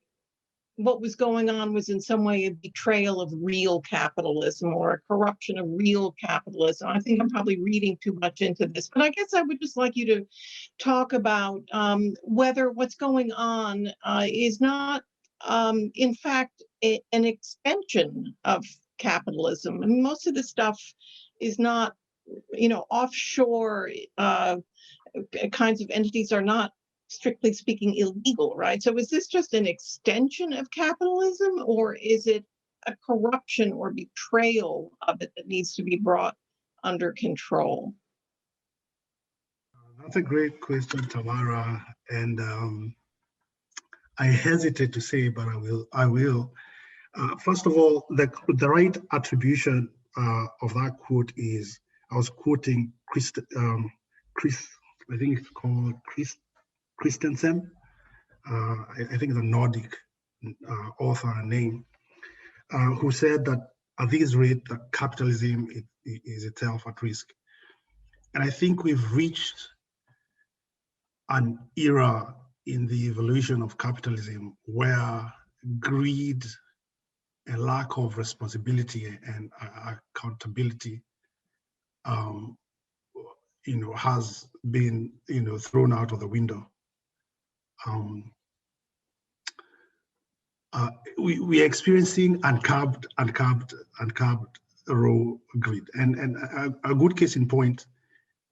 what was going on was in some way a betrayal of real capitalism or a corruption of real capitalism. I think I'm probably reading too much into this, but I guess I would just like you to talk about whether what's going on is not, in fact, an extension of capitalism. I mean, most of the stuff is not, offshore kinds of entities are not, strictly speaking, illegal, right? So is this just an extension of capitalism, or is it a corruption or betrayal of it that needs to be brought under control? That's a great question, Tamara. And I hesitate to say, but I will. First of all, the right attribution of that quote is, I was quoting Chris, I think it's called Christensen. I think it's a Nordic author name, who said that at this rate, that capitalism is itself at risk. And I think we've reached an era in the evolution of capitalism where greed and lack of responsibility and accountability has been thrown out of the window. We are experiencing uncurbed raw greed, and a good case in point.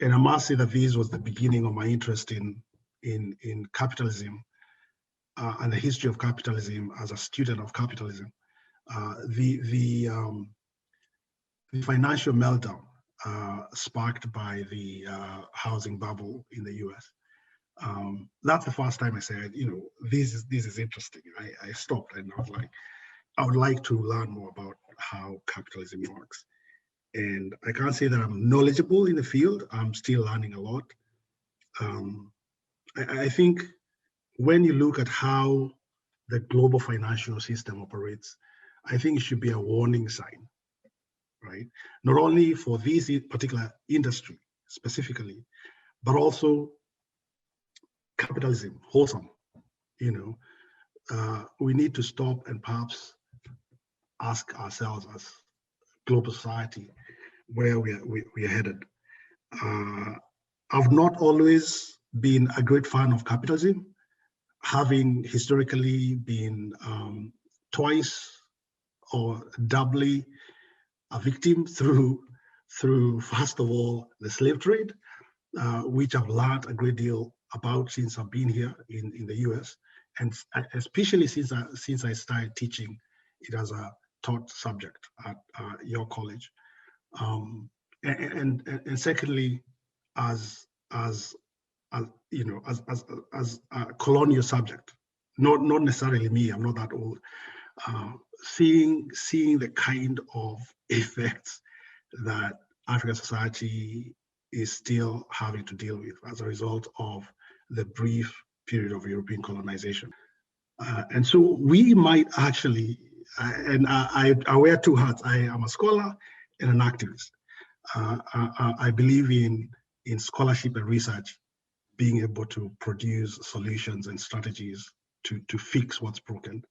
And I must say that this was the beginning of my interest in capitalism and the history of capitalism as a student of capitalism. The financial meltdown sparked by the housing bubble in the US. That's the first time I said, this is interesting. I stopped and I was like, I would like to learn more about how capitalism works. And I can't say that I'm knowledgeable in the field. I'm still learning a lot. I think when you look at how the global financial system operates, I think it should be a warning sign, right? Not only for this particular industry specifically, but also capitalism, wholesome. We need to stop and perhaps ask ourselves as global society where we are headed. I've not always been a great fan of capitalism, having historically been twice or doubly a victim through first of all the slave trade, which I've learned a great deal about since I've been here in the US, and especially since I started teaching it as a taught subject at your college, and secondly, as a colonial subject, not necessarily me. I'm not that old. Seeing the kind of effects that African society is still having to deal with as a result of the brief period of European colonization. And so we might actually, and I wear two hats. I am a scholar and an activist. I believe in scholarship and research being able to produce solutions and strategies to fix what's broken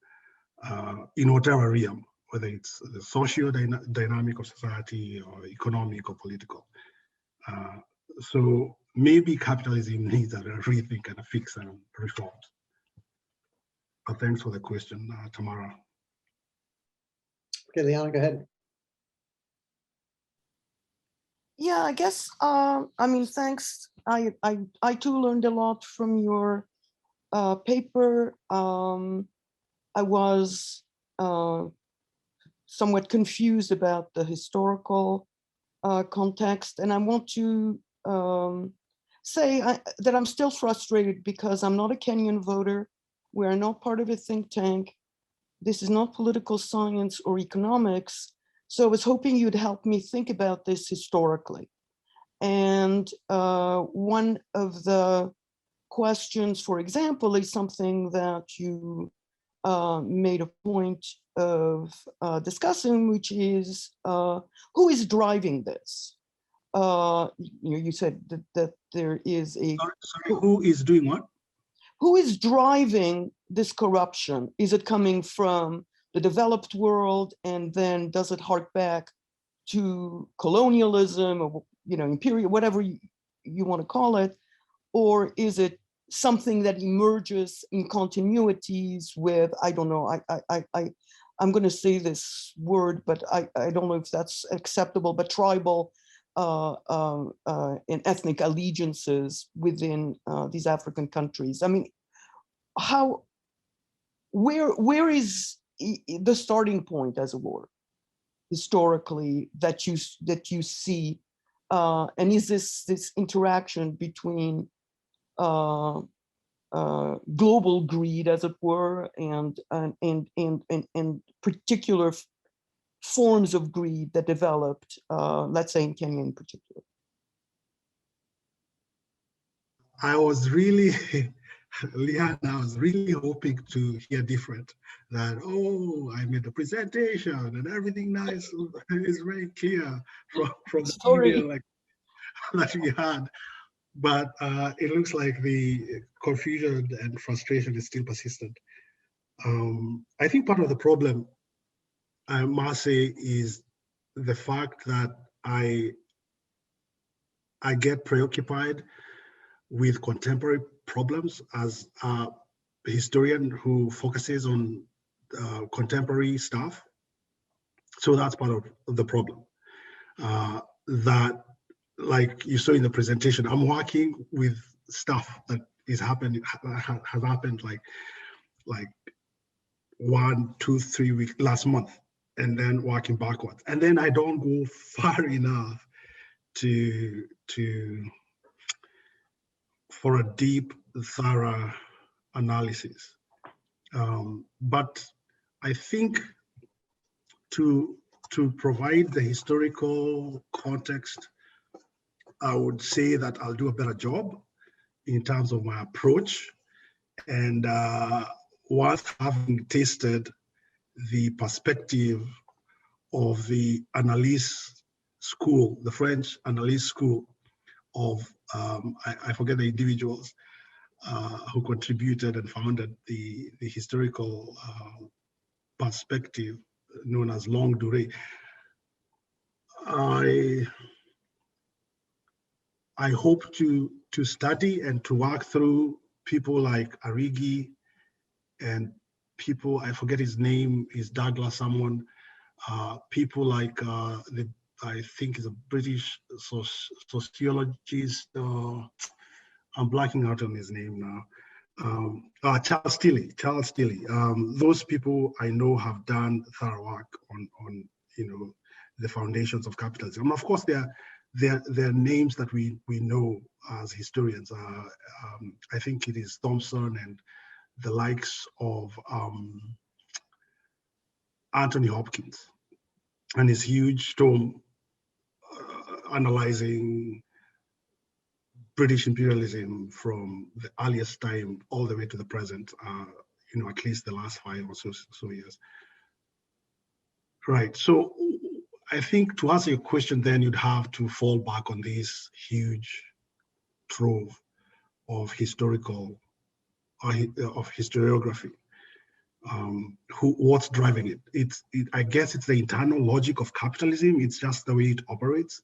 in whatever realm, whether it's the social dynamic of society or economic or political. So maybe capitalism needs a rethink and a fix and reforms. But thanks for the question, Tamara. Okay, Liana, go ahead. Yeah, I guess, thanks. I too learned a lot from your paper. I was somewhat confused about the historical context, and I want to say that I'm still frustrated because I'm not a Kenyan voter. We are not part of a think tank. This is not political science or economics. So I was hoping you'd help me think about this historically. And one of the questions, for example, is something that you made a point of discussing, which is who is driving this? You said that there is a... Sorry, who is doing what? Who is driving this corruption? Is it coming from the developed world, and then does it hark back to colonialism or imperial, whatever you want to call it, or is it something that emerges in continuities with, I don't know, I'm going to say this word, but I don't know if that's acceptable, but tribal and ethnic allegiances within these African countries? I mean, where is the starting point, as it were, historically, that you see, and is this interaction between global greed, as it were, and particular forms of greed that developed, let's say in Kenya in particular? I was really, Liana, I was really hoping to hear different. That, oh, I made the presentation and everything nice is very clear from the email like that we had. But it looks like the confusion and frustration is still persistent. I think part of the problem, I must say, is the fact that I get preoccupied with contemporary problems as a historian who focuses on contemporary stuff. So that's part of the problem. That, like you saw in the presentation, I'm working with stuff that has happened like 1, 2, 3 weeks last month, and then working backwards. And then I don't go far enough for a deep, thorough analysis. But I think to provide the historical context, I would say that I'll do a better job in terms of my approach. And once having tasted the perspective of the analyst school, the French analyst school of, I forget the individuals who contributed and founded the historical perspective known as longue durée, I hope to study and to work through people like Arigi and people, I forget his name, is Douglas someone, people like I think is a British sociologist, I'm blacking out on his name now, Charles Tilley. Those people I know have done thorough work on the foundations of capitalism. And of course, they're names that we know as historians. I think it is Thompson and the likes of Anthony Hopkins and his huge tome analyzing British imperialism from the earliest time all the way to the present, at least the last 5 or so years. Right, so I think to answer your question, then you'd have to fall back on this huge trove of historiography. What's driving it? I guess it's the internal logic of capitalism. It's just the way it operates.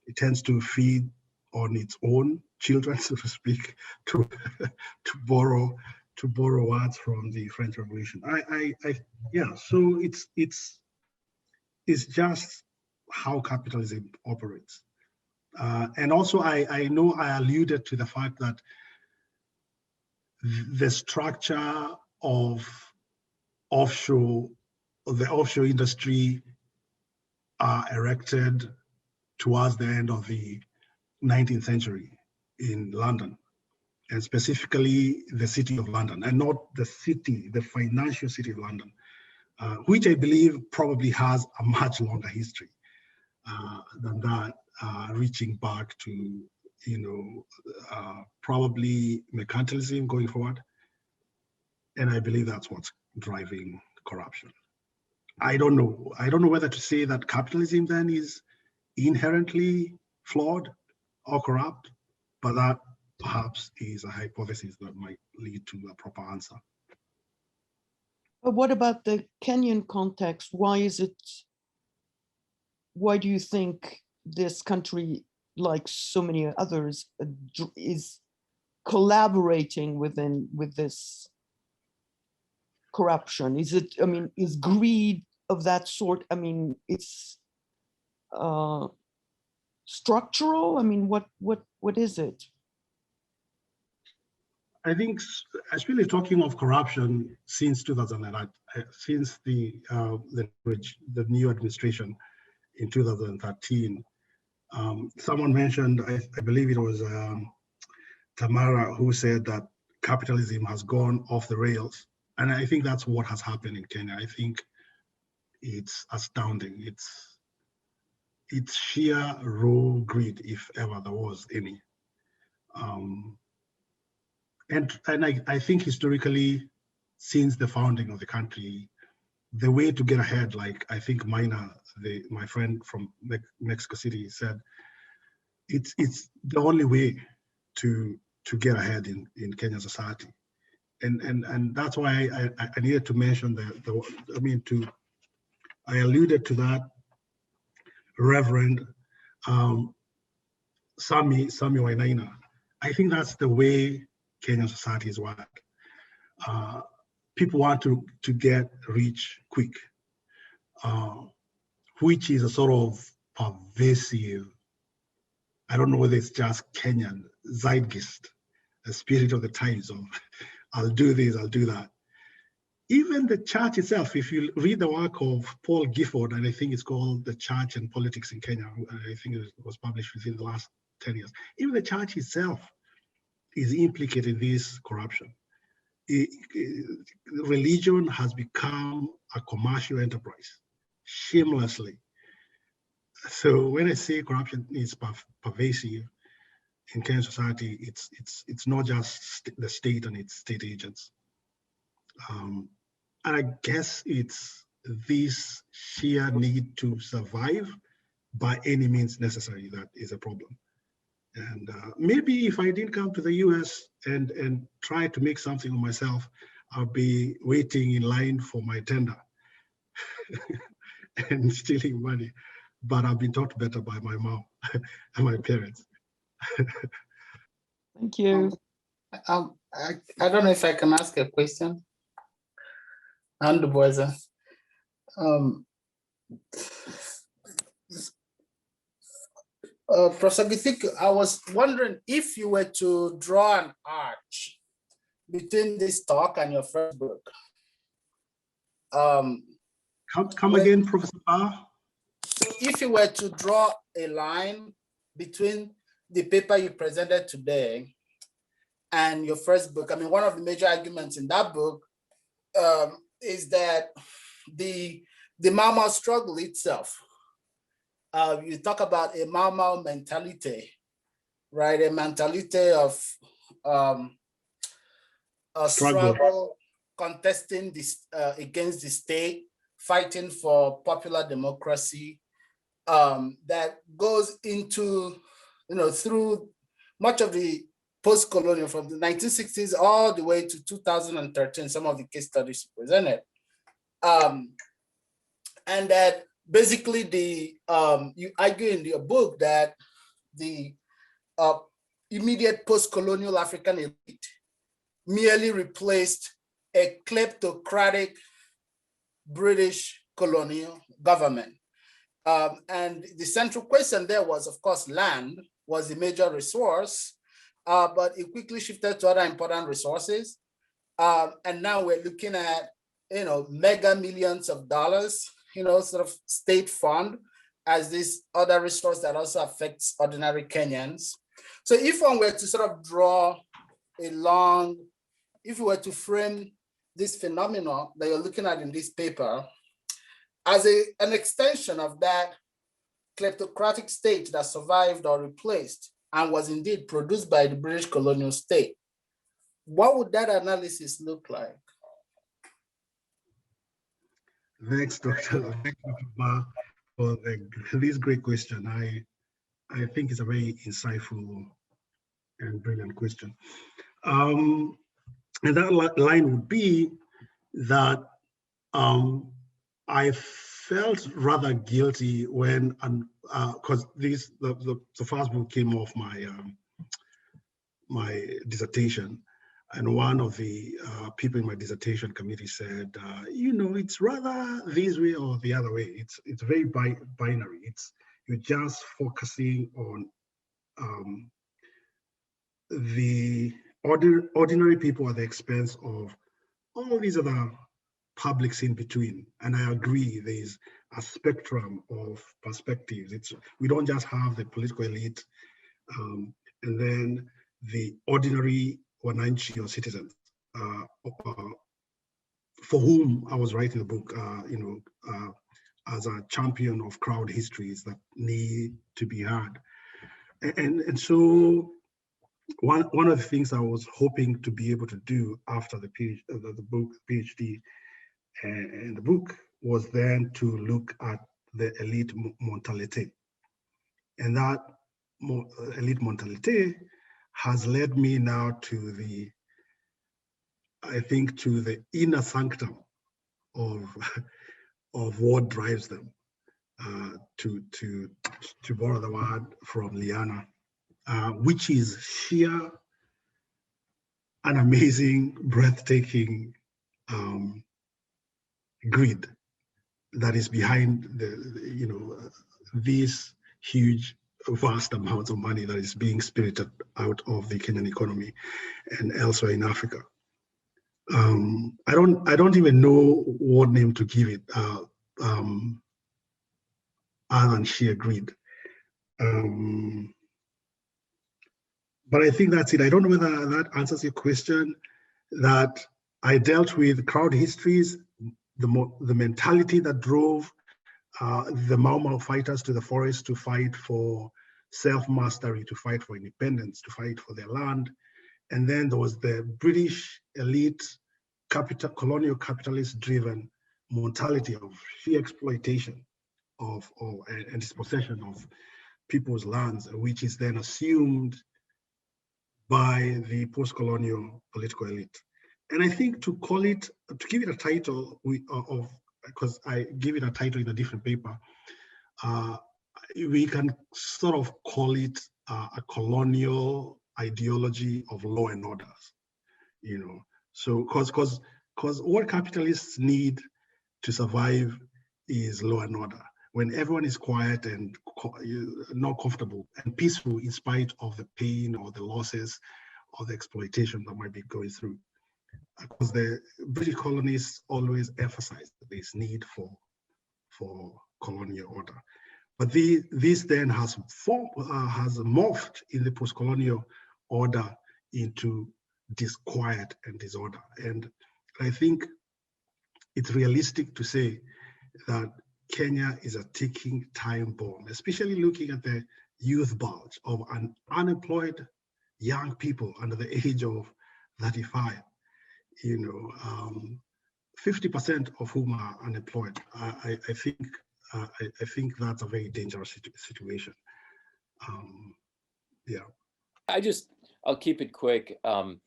It tends to feed on its own children, so to speak, to borrow words from the French Revolution. So it's just how capitalism operates. And also I know I alluded to the fact that the structure of the offshore industry erected towards the end of the 19th century in London, and specifically the city of London, and not the financial city of London. which I believe probably has a much longer history than that, reaching back to, probably mercantilism going forward. And I believe that's what's driving corruption. I don't know. I don't know whether to say that capitalism then is inherently flawed or corrupt, but that perhaps is a hypothesis that might lead to a proper answer. But what about the Kenyan context? Why do you think this country, like so many others, is collaborating with this corruption? Is it, is greed of that sort? It's structural? What is it? I think, especially talking of corruption since 2009, since the new administration in 2013, someone mentioned, I believe it was Tamara, who said that capitalism has gone off the rails. And I think that's what has happened in Kenya. I think it's astounding. It's sheer raw greed, if ever there was any. And I think historically, since the founding of the country, the way to get ahead, like I think Mina, my friend from Mexico City, said, it's the only way to get ahead in Kenyan society. And that's why I needed to mention I alluded to that Reverend Sami Wainaina. I think that's the way Kenyan societies work. People want to get rich quick, which is a sort of pervasive, I don't know whether it's just Kenyan zeitgeist, the spirit of the times of I'll do this, I'll do that. Even the church itself, if you read the work of Paul Gifford, and I think it's called The Church and Politics in Kenya, I think it was published within the last 10 years. Even the church itself is implicated in this corruption. Religion has become a commercial enterprise, shamelessly. So when I say corruption is pervasive in Kenyan society, it's not just the state and its state agents. And I guess it's this sheer need to survive by any means necessary that is a problem. And maybe if I didn't come to the US and try to make something of myself, I'll be waiting in line for my tender and stealing money. But I've been taught better by my mom and my parents. Thank you. I don't know if I can ask a question. And Professor Githuku, I was wondering if you were to draw an arch between this talk and your first book. Come again, Professor Barr? If you were to draw a line between the paper you presented today and your first book, one of the major arguments in that book is that the Mau Mau struggle itself, you talk about a Mau Mau mentality, right? A mentality of a struggle, contesting this against the state, fighting for popular democracy, that goes into, through much of the post-colonial, from the 1960s all the way to 2013, some of the case studies presented. And that basically you argue in your book that the immediate post-colonial African elite merely replaced a kleptocratic British colonial government. And the central question there was, of course, land was the major resource, but it quickly shifted to other important resources. And now we're looking at, mega millions of dollars, sort of state fund as this other resource that also affects ordinary Kenyans. So if one were to sort of draw if we were to frame this phenomenon that you're looking at in this paper as an extension of that kleptocratic state that survived or replaced and was indeed produced by the British colonial state. What would that analysis look like? Thanks, Dr. Ma, for this great question. I think it's a very insightful and brilliant question. And that line would be that I felt rather guilty when, because the first book came off my my dissertation, and one of the people in my dissertation committee said, you know, it's rather this way or the other way. It's very binary. You're just focusing on the ordinary people at the expense of all these other publics in between. And I agree, there's a spectrum of perspectives. We don't just have the political elite and then the ordinary wananchi or citizens for whom I was writing the book, as a champion of crowd histories that need to be heard. And so one of the things I was hoping to be able to do after the PhD and the book was then to look at the elite mentality. And that elite mentality has led me now to the inner sanctum of what drives them. To borrow the word from Liana, which is sheer an amazing, breathtaking greed that is behind these huge, vast amounts of money that is being spirited out of the Kenyan economy and elsewhere in Africa. I don't even know what name to give it other than sheer greed. But I think that's it. I don't know whether that answers your question. That I dealt with crowd histories, the mentality that drove the Mau Mau fighters to the forest to fight for self-mastery, to fight for independence, to fight for their land. And then there was the British elite, colonial capitalist-driven mentality of sheer exploitation and dispossession of people's lands, which is then assumed by the post-colonial political elite. And I think to give it a title because I give it a title in a different paper, we can sort of call it a colonial ideology of law and orders, So, because what capitalists need to survive is law and order. When everyone is quiet and not comfortable and peaceful in spite of the pain or the losses or the exploitation that might be going through. Because the British colonists always emphasized this need for colonial order. But this then has morphed in the post-colonial order into disquiet and disorder. And I think it's realistic to say that Kenya is a ticking time bomb, especially looking at the youth bulge of unemployed young people under the age of 35. 50% of whom are unemployed. I think that's a very dangerous situation. Yeah. I'll keep it quick, and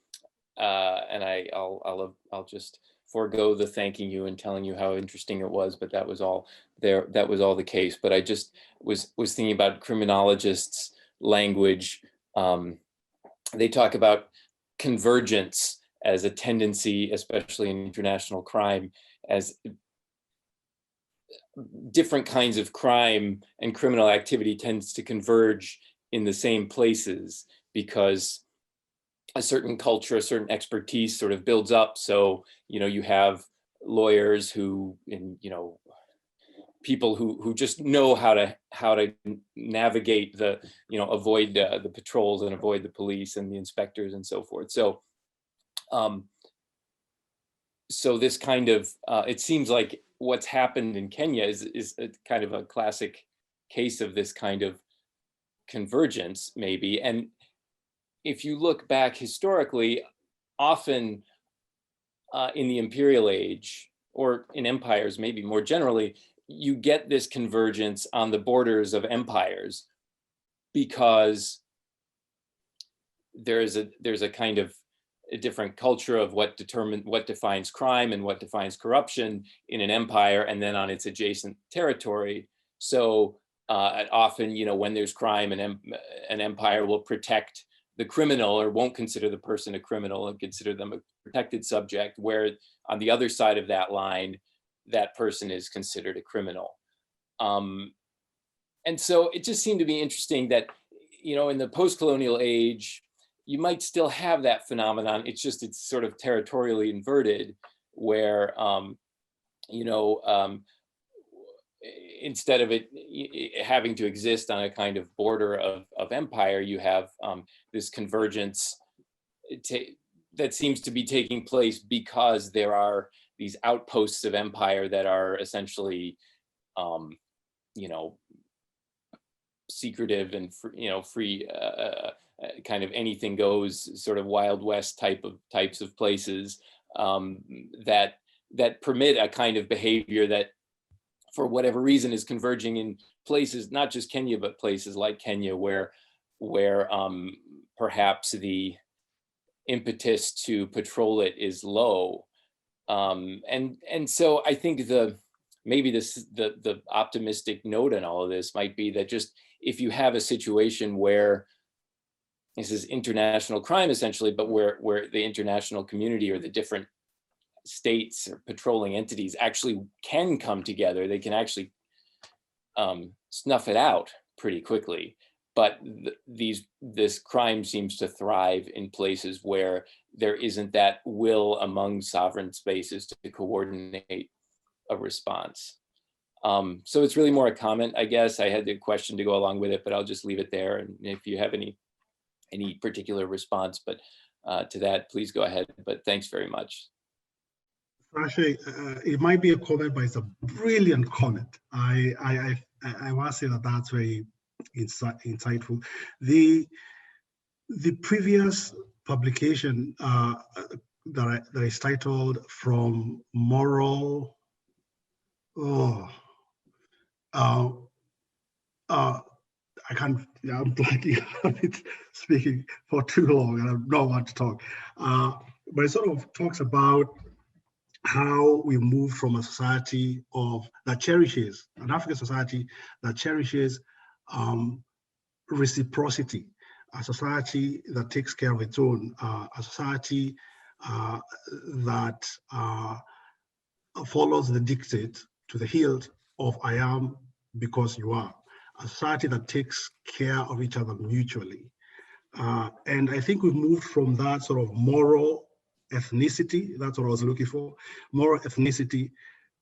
I'll just forego the thanking you and telling you how interesting it was, but that was all there. That was all the case. But I just was thinking about criminologists' language. They talk about convergence as a tendency, especially in international crime, as different kinds of crime and criminal activity tends to converge in the same places because a certain culture, a certain expertise sort of builds up. So, you have lawyers who, people who just know how to navigate avoid the patrols and avoid the police and the inspectors and so forth. So so this kind of, it seems like what's happened in Kenya is a kind of a classic case of this kind of convergence, maybe. And if you look back historically, often in the imperial age, or in empires maybe more generally, you get this convergence on the borders of empires because there's a kind of a different culture of what defines crime and what defines corruption in an empire and then on its adjacent territory. So often, you know, when there's crime, an empire will protect the criminal or won't consider the person a criminal and consider them a protected subject, where on the other side of that line, that person is considered a criminal. And so it just seemed to be interesting that, you know, in the post-colonial age, you might still have that phenomenon. It's just, it's sort of territorially inverted where, you know, instead of it having to exist on a kind of border of empire, you have this convergence that seems to be taking place because there are these outposts of empire that are essentially, you know, secretive and free, kind of anything goes, sort of Wild West types of places that permit a kind of behavior that, for whatever reason, is converging in places, not just Kenya, but places like Kenya, where perhaps the impetus to patrol it is low. And so I think the optimistic note in all of this might be that just if you have a situation where this is international crime essentially, but where the international community or the different states or patrolling entities actually can come together, they can actually snuff it out pretty quickly. But this crime seems to thrive in places where there isn't that will among sovereign spaces to coordinate a response. So it's really more a comment, I guess. I had the question to go along with it, but I'll just leave it there. And if you have any particular response, but to that, please go ahead. But thanks very much. Actually, it might be a comment, but it's a brilliant comment. I must say that that's very insightful. The previous publication that is titled "From Moral," I can't. I'm blanking on it, speaking for too long, and I don't know what to talk. But it sort of talks about how we move from a society that cherishes, an African society that cherishes reciprocity, a society that takes care of its own, a society that follows the dictate to the hilt of "I am because you are," a society that takes care of each other mutually. And I think we've moved from that sort of moral ethnicity, that's what I was looking for, moral ethnicity,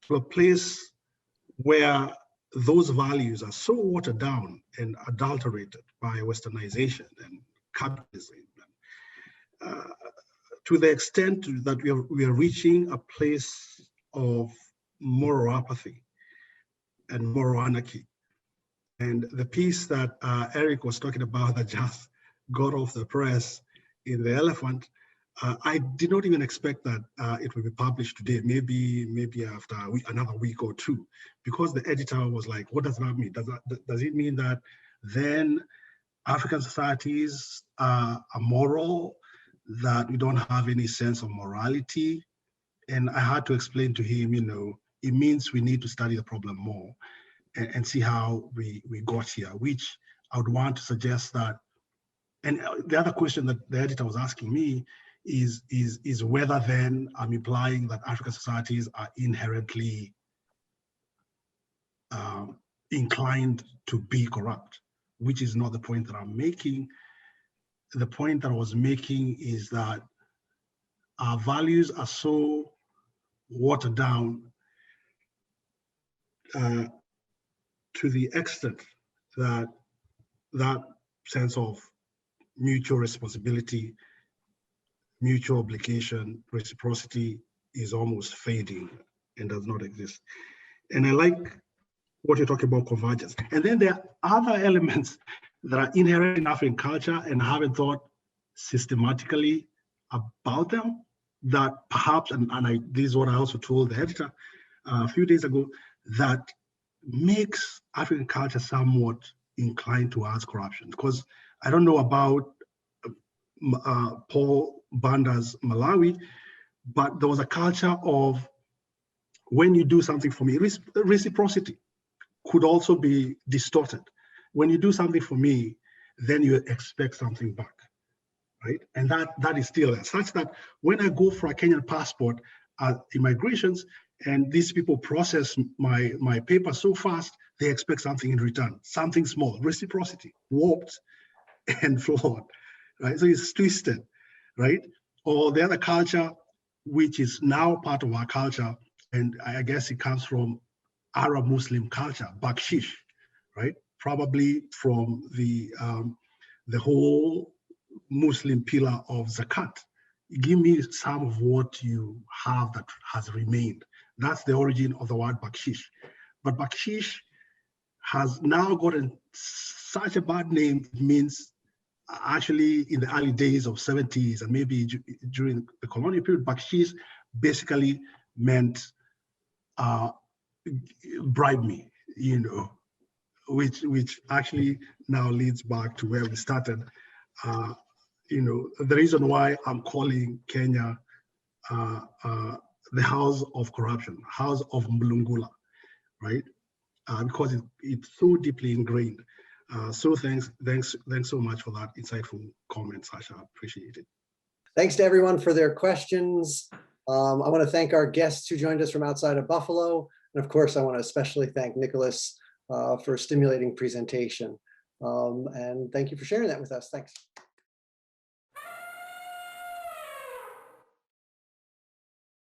to a place where those values are so watered down and adulterated by westernization and capitalism, to the extent that we are reaching a place of moral apathy and moral anarchy. And the piece that Eric was talking about that just got off the press in The Elephant, I did not even expect that it will be published today, maybe after another week or two, because the editor was like, what does that mean? Does it mean that then African societies are moral, that we don't have any sense of morality? And I had to explain to him, it means we need to study the problem more and see how we got here, which I would want to suggest that. And the other question that the editor was asking me is whether then I'm implying that African societies are inherently inclined to be corrupt, which is not the point that I'm making. The point that I was making is that our values are so watered down to the extent that that sense of mutual responsibility, mutual obligation, reciprocity is almost fading and does not exist. And I like what you're talking about, convergence. And then there are other elements that are inherent in African culture and haven't thought systematically about them, that perhaps, this is what I also told the editor a few days ago, that makes African culture somewhat inclined towards corruption. Because I don't know about Paul Banda's Malawi, but there was a culture of, when you do something for me, reciprocity could also be distorted. When you do something for me, then you expect something back, right? And that is still there, such that when I go for a Kenyan passport at immigrations, and these people process my paper so fast, they expect something in return, something small, reciprocity, warped and flawed, right? So it's twisted, right? Or the other culture, which is now part of our culture, and I guess it comes from Arab Muslim culture, bakshish, right? Probably from the whole Muslim pillar of zakat. Give me some of what you have that has remained. That's the origin of the word bakshish. But bakshish has now gotten such a bad name. It means, actually, in the early days of 70s and maybe during the colonial period, bakshish basically meant bribe me, you know, which actually now leads back to where we started. You know, the reason why I'm calling Kenya the house of corruption, house of Mlungula, right? Because it's so deeply ingrained. So thanks so much for that insightful comment, Sasha. Appreciate it. Thanks to everyone for their questions. I want to thank our guests who joined us from outside of Buffalo. And of course, I want to especially thank Nicholas for a stimulating presentation. And thank you for sharing that with us. Thanks.